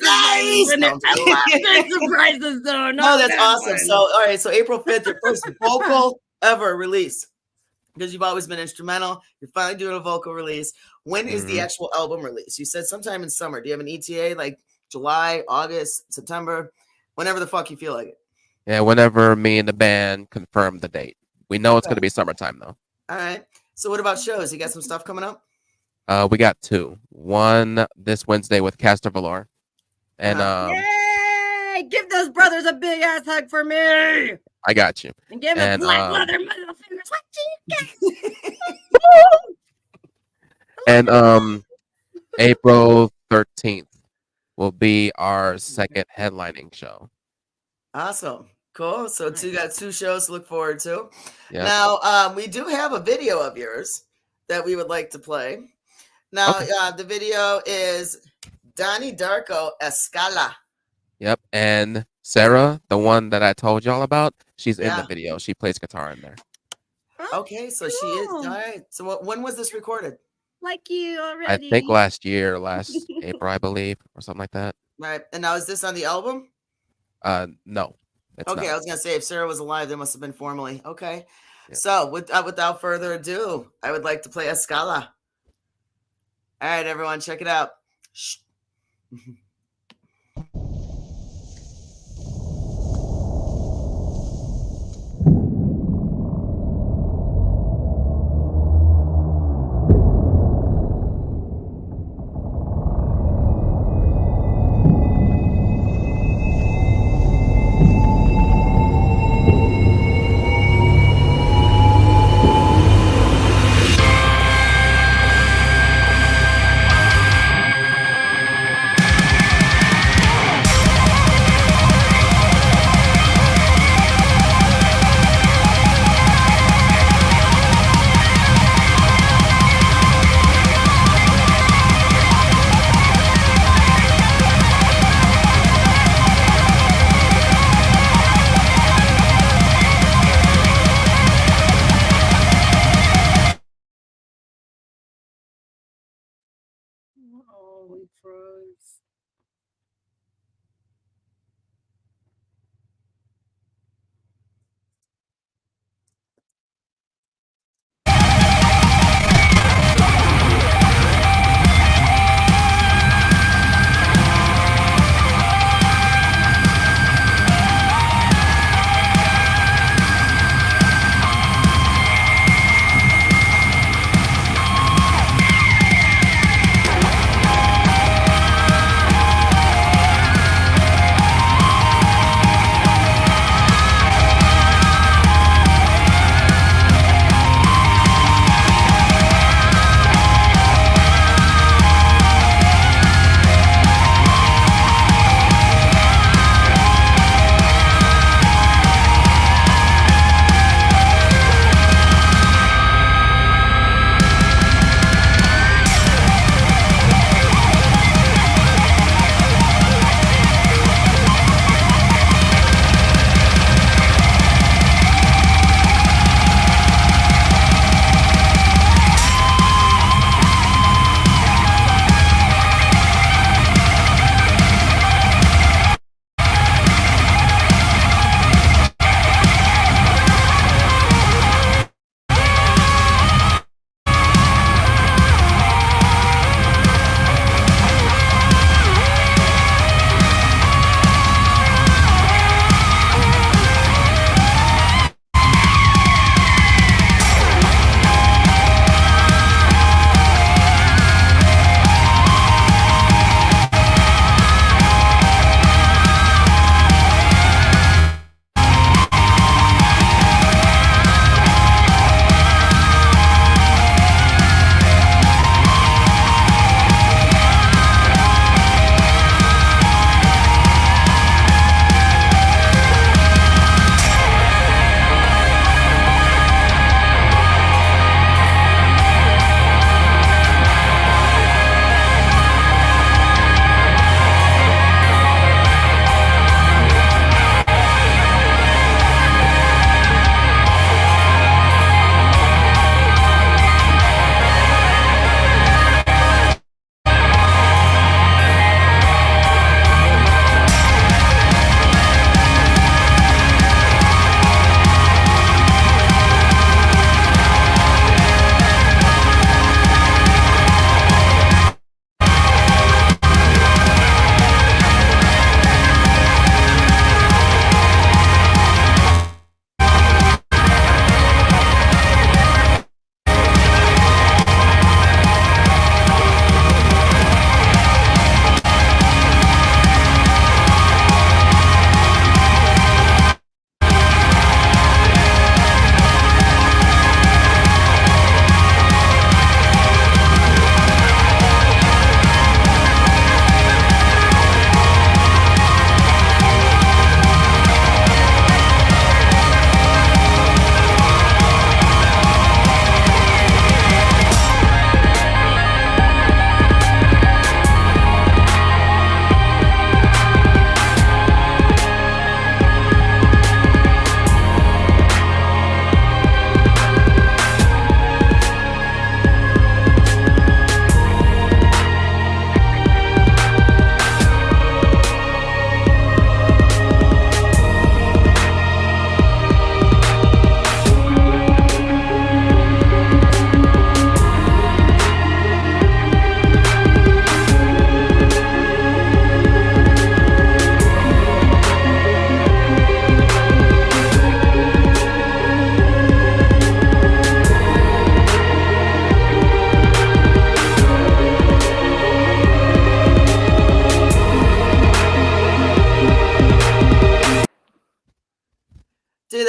surprises though. No, that's awesome. So, all right. So April 5th, your first vocal ever release. Because you've always been instrumental. You're finally doing a vocal release. When is the actual album release? You said sometime in summer. Do you have an ETA like July, August, September? Whenever the fuck you feel like it. Yeah, whenever me and the band confirm the date. We know it's going to be summertime, though. All right. So what about shows? You got some stuff coming up? We got 2. One this Wednesday with Castor Valor. And yay! Give those brothers a big ass hug for me. I got you. And give them black leather middle fingers. And April 13th will be our second headlining show. Awesome. Cool. So you got 2 shows to look forward to. Yep. Now, we do have a video of yours that we would like to play. Now, the video is Donnie Darko Escala. Yep. And Sarah, the one that I told y'all about, she's in the video. She plays guitar in there. Okay, so she is. All right. So when was this recorded? Like you already. I think last April, I believe, or something like that. Right. And now is this on the album? No. Okay, not. I was gonna say if Sarah was alive, that must have been formally. Okay. Yeah. So without further ado, I would like to play Escala. All right, everyone, check it out. Shh. Oh, we froze.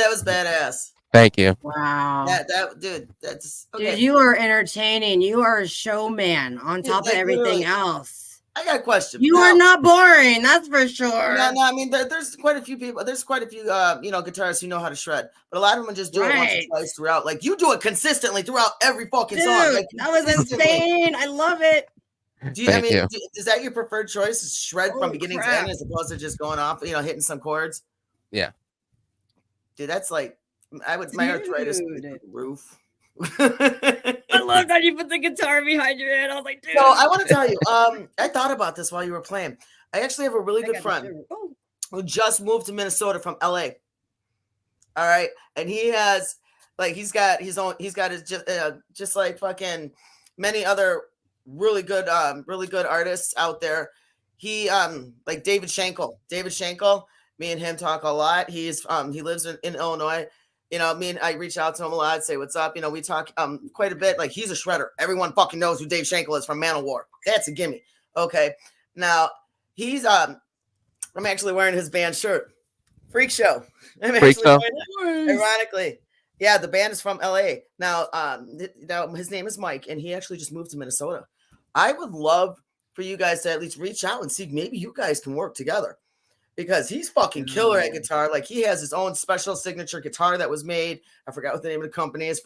that was badass. Thank you. Wow. Dude, that's okay. Dude, you are entertaining. You are a showman on top of everything else. I got a question. You are not boring, that's for sure. No, I mean, there's quite a few people. There's quite a few, guitarists who know how to shred, but a lot of them just do it once or twice throughout. Like you do it consistently throughout every fucking song. Like, that was insane. I love it. Is that your preferred choice? Is shred from beginning to end as opposed to just going off, hitting some chords? Yeah. Dude, that's like my arthritis roof. I love that you put the guitar behind your head. I was like, dude. So I want to tell you, I thought about this while you were playing. I actually have a really good friend who just moved to Minnesota from LA. All right. And he has he's got his just like fucking many other really good artists out there. He like David Schenkel, me and him talk a lot. He lives in Illinois. I reach out to him a lot, say what's up. We talk quite a bit. Like he's a shredder. Everyone fucking knows who Dave Schenkel is from Manowar. That's a gimme. Okay. Now he's I'm actually wearing his band shirt. Freak Show. Ironically. Yeah, the band is from LA. Now his name is Mike, and he actually just moved to Minnesota. I would love for you guys to at least reach out and see maybe you guys can work together. Because he's fucking killer at guitar. Like he has his own special signature guitar that was made. I forgot what the name of the company is.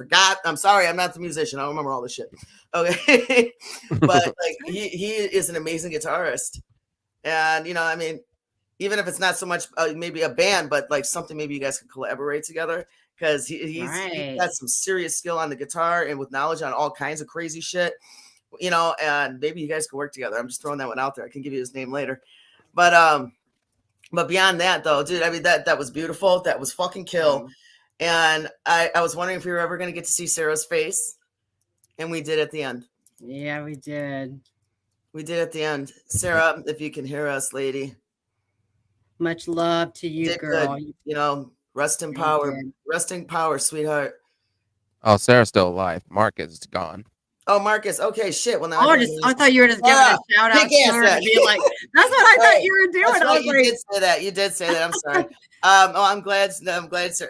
I'm sorry, I'm not the musician. I don't remember all this shit. Okay. But like he is an amazing guitarist. And even if it's not so much maybe a band, but like something maybe you guys can collaborate together. Because he's got some serious skill on the guitar and with knowledge on all kinds of crazy shit. And maybe you guys can work together. I'm just throwing that one out there. I can give you his name later. But beyond that, though, dude, that was beautiful. That was fucking kill. And I was wondering if we were ever going to get to see Sarah's face. And we did at the end. Yeah, we did. We did at the end. Sarah, if you can hear us, lady. Much love to you, girl. Good. Rest in power. Rest in power, sweetheart. Oh, Sarah's still alive. Mark is gone. Oh, Marcus. Okay, shit. Well, now I thought you were just giving a shout out to her and being like, that's what I thought you were doing. I was did say that. You did say that. I'm sorry. I'm glad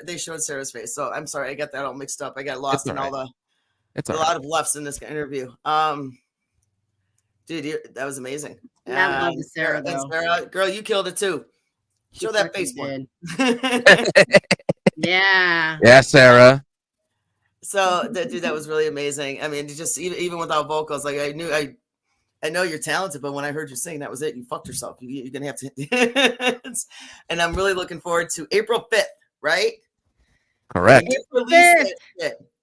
they showed Sarah's face. So I'm sorry. I got that all mixed up. I got lost in all the. It's a lot of lefts in this interview. Dude, that was amazing. I love Sarah, though. Sarah, girl, you killed it too. Show that face more. Yeah. Yeah, Sarah. So, dude, that was really amazing. I mean, just even without vocals, like I know you're talented, but when I heard you sing, that was it. You fucked yourself. You're gonna have to. And I'm really looking forward to April 5th, right? Correct.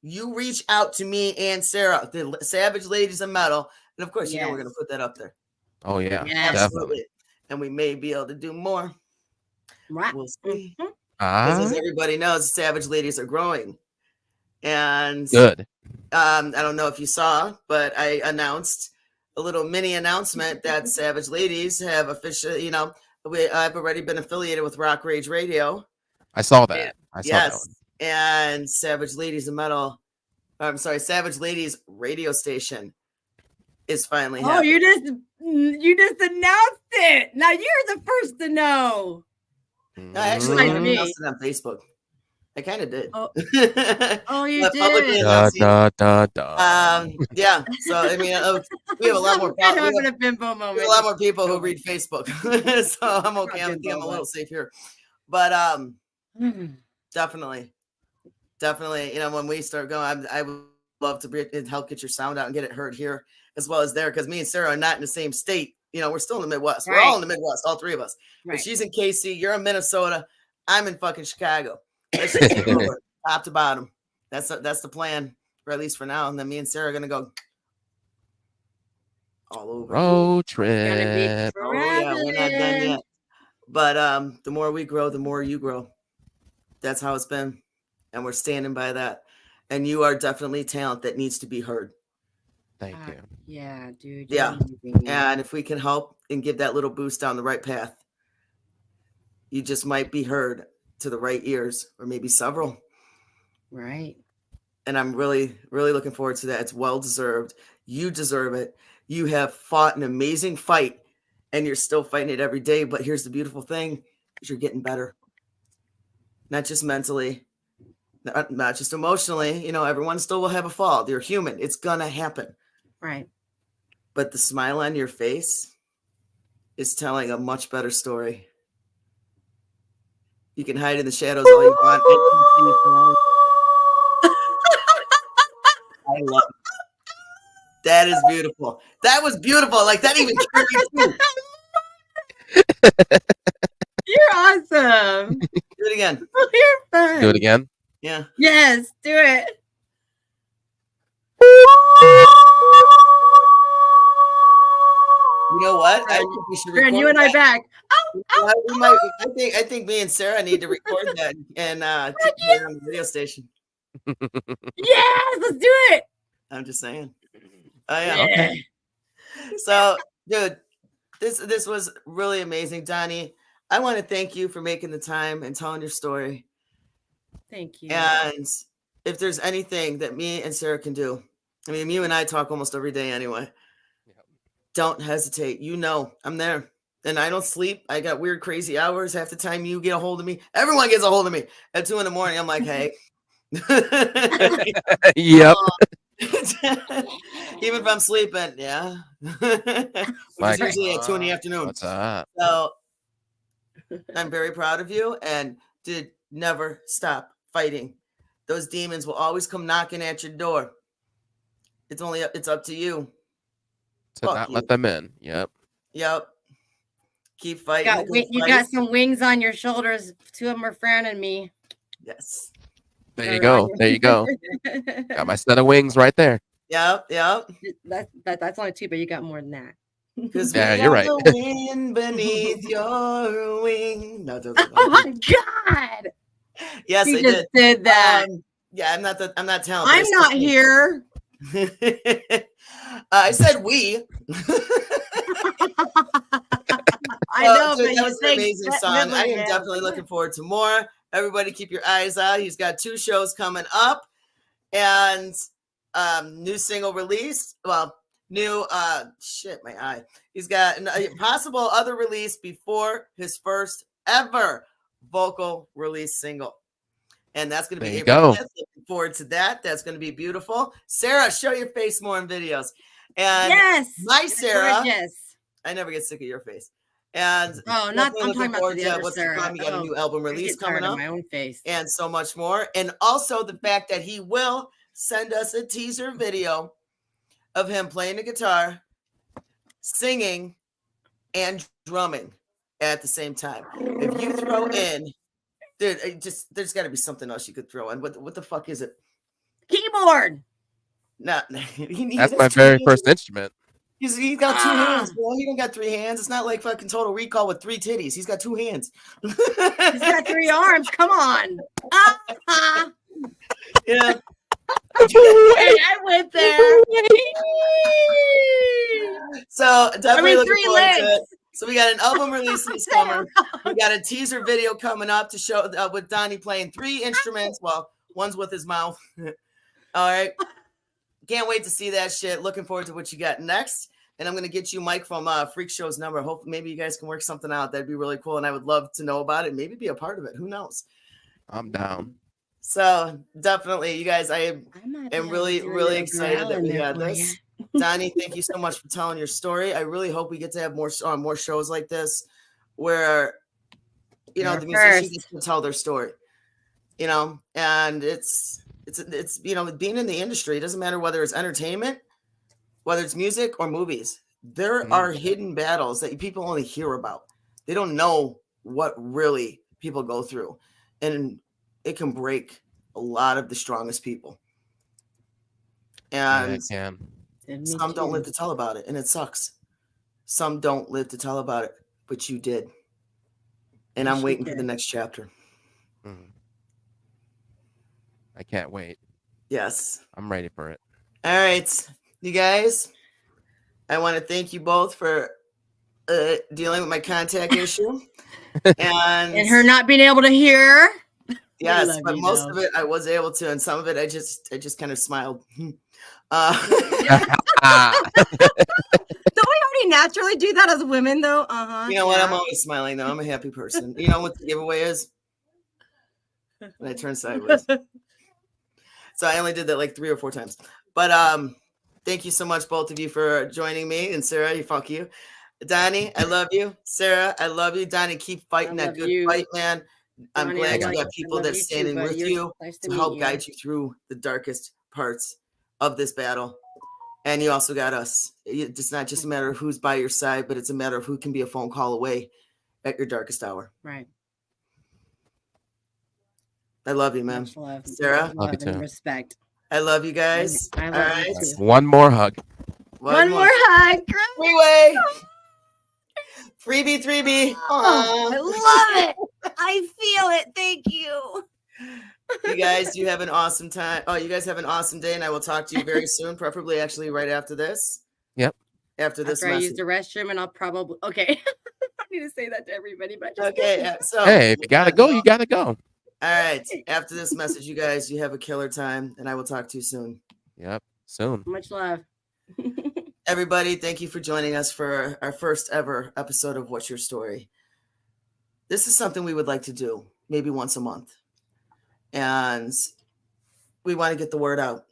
You reach out to me and Sarah, the Savage Ladies of Metal, and of course, we're gonna put that up there. Oh yeah, absolutely. And we may be able to do more. Right. We'll see. Because as everybody knows, Savage Ladies are growing. And good. I don't know if you saw, but I announced a little mini announcement that Savage Ladies have officially, I've already been affiliated with Rock Rage Radio. I saw that. I saw that one. And Savage Ladies radio station is finally happening. You just announced it. Now you're the first to know. I actually announced it on Facebook. I kind of did. Oh, you did. Yeah. So I mean, we have a lot more. We have a lot more people who read Facebook, so I'm okay. I'm a little safe here, but definitely. When we start going, I would love to help get your sound out and get it heard here as well as there, because me and Sarah are not in the same state. We're still in the Midwest. Right. We're all in the Midwest, all three of us. Right. But she's in KC. You're in Minnesota. I'm in fucking Chicago. Let's just take over, top to bottom. That's the plan, or at least for now. And then me and Sarah are gonna go all over. Road trip. Oh yeah, we're not done yet. But the more we grow, the more you grow. That's how it's been, and we're standing by that. And you are definitely talent that needs to be heard. Thank you. Yeah, dude. Yeah, and if we can help and give that little boost down the right path, you just might be heard to the right ears, or maybe several. Right. And I'm really, really looking forward to that. It's well deserved. You deserve it. You have fought an amazing fight, and you're still fighting it every day. But here's the beautiful thing: is you're getting better. Not just mentally, not just emotionally. You know, everyone still will have a fall. They're human. It's gonna happen. Right. But the smile on your face is telling a much better story. You can hide in the shadows all you want. I love it. That is beautiful. That was beautiful. Like that even carried through. You're awesome. Do it again. You're fun. Do it again. Yeah. Yes, do it. You know what? I think we should record Fran, you and I that. back. We might, I think me and Sarah need to record that and put it on the radio station. Yes, let's do it. I'm just saying. Oh yeah. Okay. So, dude, this was really amazing, Donnie. I want to thank you for making the time and telling your story. Thank you. And if there's anything that me and Sarah can do, I mean, you and I talk almost every day anyway. Don't hesitate. You know, I'm there. And I don't sleep. I got weird, crazy hours. Half the time you get a hold of me. Everyone gets a hold of me at 2 a.m. I'm like, hey. Yep. Even if I'm sleeping, yeah. Which is usually at 2 p.m. What's up? So I'm very proud of you and did never stop fighting. Those demons will always come knocking at your door. It's up to you. To not let them in. Yep. Yep. Keep fighting. You got some wings on your shoulders. 2 of them are Fran and me. Yes. There you go. There you go. Got my set of wings right there. Yep. That's only 2, but you got more than that. Yeah, you're right. The wind beneath your wing. No, oh my God. Yes, he I just did that. Yeah, I'm not talented. I'm not here. I said we. I know, dude, but that was an amazing song. I am definitely looking forward to more. Everybody keep your eyes out. He's got 2 shows coming up and new single release. Well, new my eye. He's got a possible other release before his first ever vocal release single. And that's going to be April 5th. Looking forward to that. That's going to be beautiful. Sarah, show your face more in videos. And yes, my Sarah, yes. I never get sick of your face. And I'm talking about the other Sarah. You got a new album release coming up. My own face. And so much more. And also the fact that he will send us a teaser video of him playing the guitar, singing, and drumming at the same time. If you throw in, dude, there's got to be something else you could throw in. What the fuck is it? Keyboard. No, that's my very first instrument. He's got 2 hands, bro. He don't got 3 hands. It's not like fucking Total Recall with 3 titties. He's got 2 hands. He's got 3 arms. Come on. Yeah. I went there. So definitely looking 3 forward legs. to it. So we got an album release this summer. We got a teaser video coming up to show with Donnie playing 3 instruments. Well, one's with his mouth. All right. Can't wait to see that shit. Looking forward to what you got next. And I'm going to get you Mike from Freak Show's number. Hope maybe you guys can work something out. That'd be really cool. And I would love to know about it. Maybe be a part of it. Who knows? I'm down. So definitely, you guys, I am really, really excited that we had this. Donnie, thank you so much for telling your story. I really hope we get to have more shows like this where, the musicians get to tell their story, and it's being in the industry. It doesn't matter whether it's entertainment, whether it's music or movies. There are hidden battles that people only hear about. They don't know what really people go through, and it can break a lot of the strongest people. And some don't live to tell about it, and it sucks. Some don't live to tell about it, but you did. And I'm waiting for the next chapter. I can't wait. Yes. I'm ready for it. All right, you guys. I want to thank you both for dealing with my contact issue. and her not being able to hear. Yes, but most of it I was able to, and some of it I just kind of smiled. Don't we already naturally do that as women, though? You know what? I'm always smiling, though. I'm a happy person. You know what the giveaway is? When I turn sideways. So I only did that like 3 or 4 times. But thank you so much, both of you, for joining me. And Sarah, you fuck you. Donnie, I love you. Sarah, I love you. Donnie, keep fighting that good fight, man. I'm Donnie, glad I you like- got I people love that's you too, standing buddy. with You're you nice to to meet help you. guide you through the darkest parts of this battle. And you also got us. It's not just a matter of who's by your side, but it's a matter of who can be a phone call away at your darkest hour. Right. I love you, man. Much love. Sarah, Love you and too. respect. I love you guys. I All love right. you too. One more hug. One more hug. Freeway. Freebie, 3B. Oh, I love it. I feel it. Thank you. You guys, you have an awesome time. Oh, you guys have an awesome day, and I will talk to you very soon, preferably actually right after this. Yep. After this After I use message. the restroom, and I'll probably okay. I need to say that to everybody, but Okay. So Hey, if you gotta go, you gotta go. All right. After this message, you guys, you have a killer time, and I will talk to you soon. Yep. Soon. Much love. Everybody, thank you for joining us for our first ever episode of What's Your Story. This is something we would like to do maybe once a month. And we want to get the word out.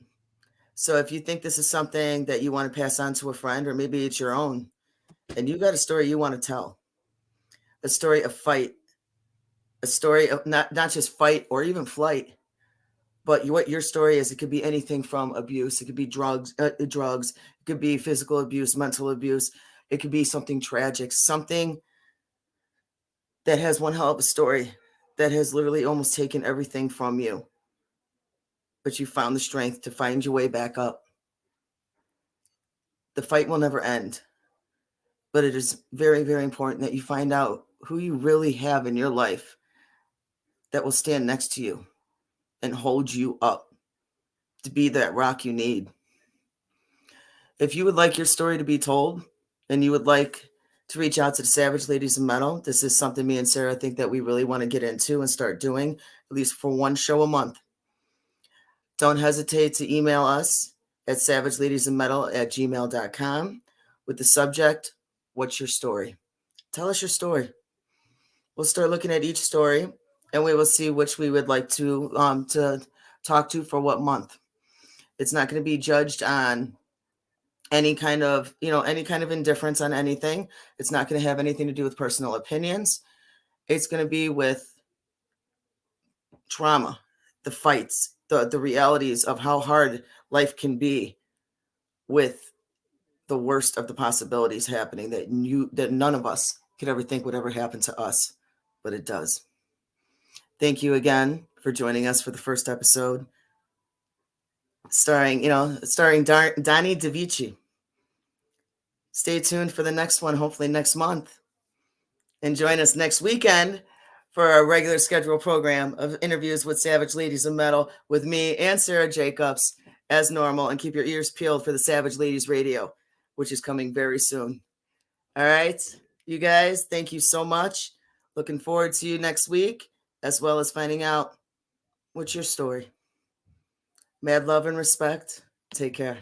So if you think this is something that you want to pass on to a friend, or maybe it's your own, and you got a story you want to tell, a story of fight, a story of not just fight or even flight, but what your story is, it could be anything from abuse. It could be drugs. It could be physical abuse, mental abuse. It could be something tragic, something that has one hell of a story that has literally almost taken everything from you. But you found the strength to find your way back up. The fight will never end. But it is very, very important that you find out who you really have in your life that will stand next to you and hold you up to be that rock you need. If you would like your story to be told and you would like to reach out to the Savage Ladies of Metal, this is something me and Sarah think that we really want to get into and start doing, at least for one show a month. Don't hesitate to email us at savageladiesofmetal@gmail.com with the subject, what's your story? Tell us your story. We'll start looking at each story and we will see which we would like to talk to for what month. It's not going to be judged on any kind of indifference on anything. It's not going to have anything to do with personal opinions. It's going to be with trauma, the fights, the realities of how hard life can be with the worst of the possibilities happening that none of us could ever think would ever happen to us, but it does. Thank you again for joining us for the first episode, starring Donnie Vichi. Stay tuned for the next one, hopefully next month. And join us next weekend for our regular scheduled program of interviews with Savage Ladies of Metal with me and Sarah Jacobs as normal. And keep your ears peeled for the Savage Ladies Radio, which is coming very soon. All right, you guys, thank you so much. Looking forward to you next week, as well as finding out what's your story. Mad love and respect. Take care.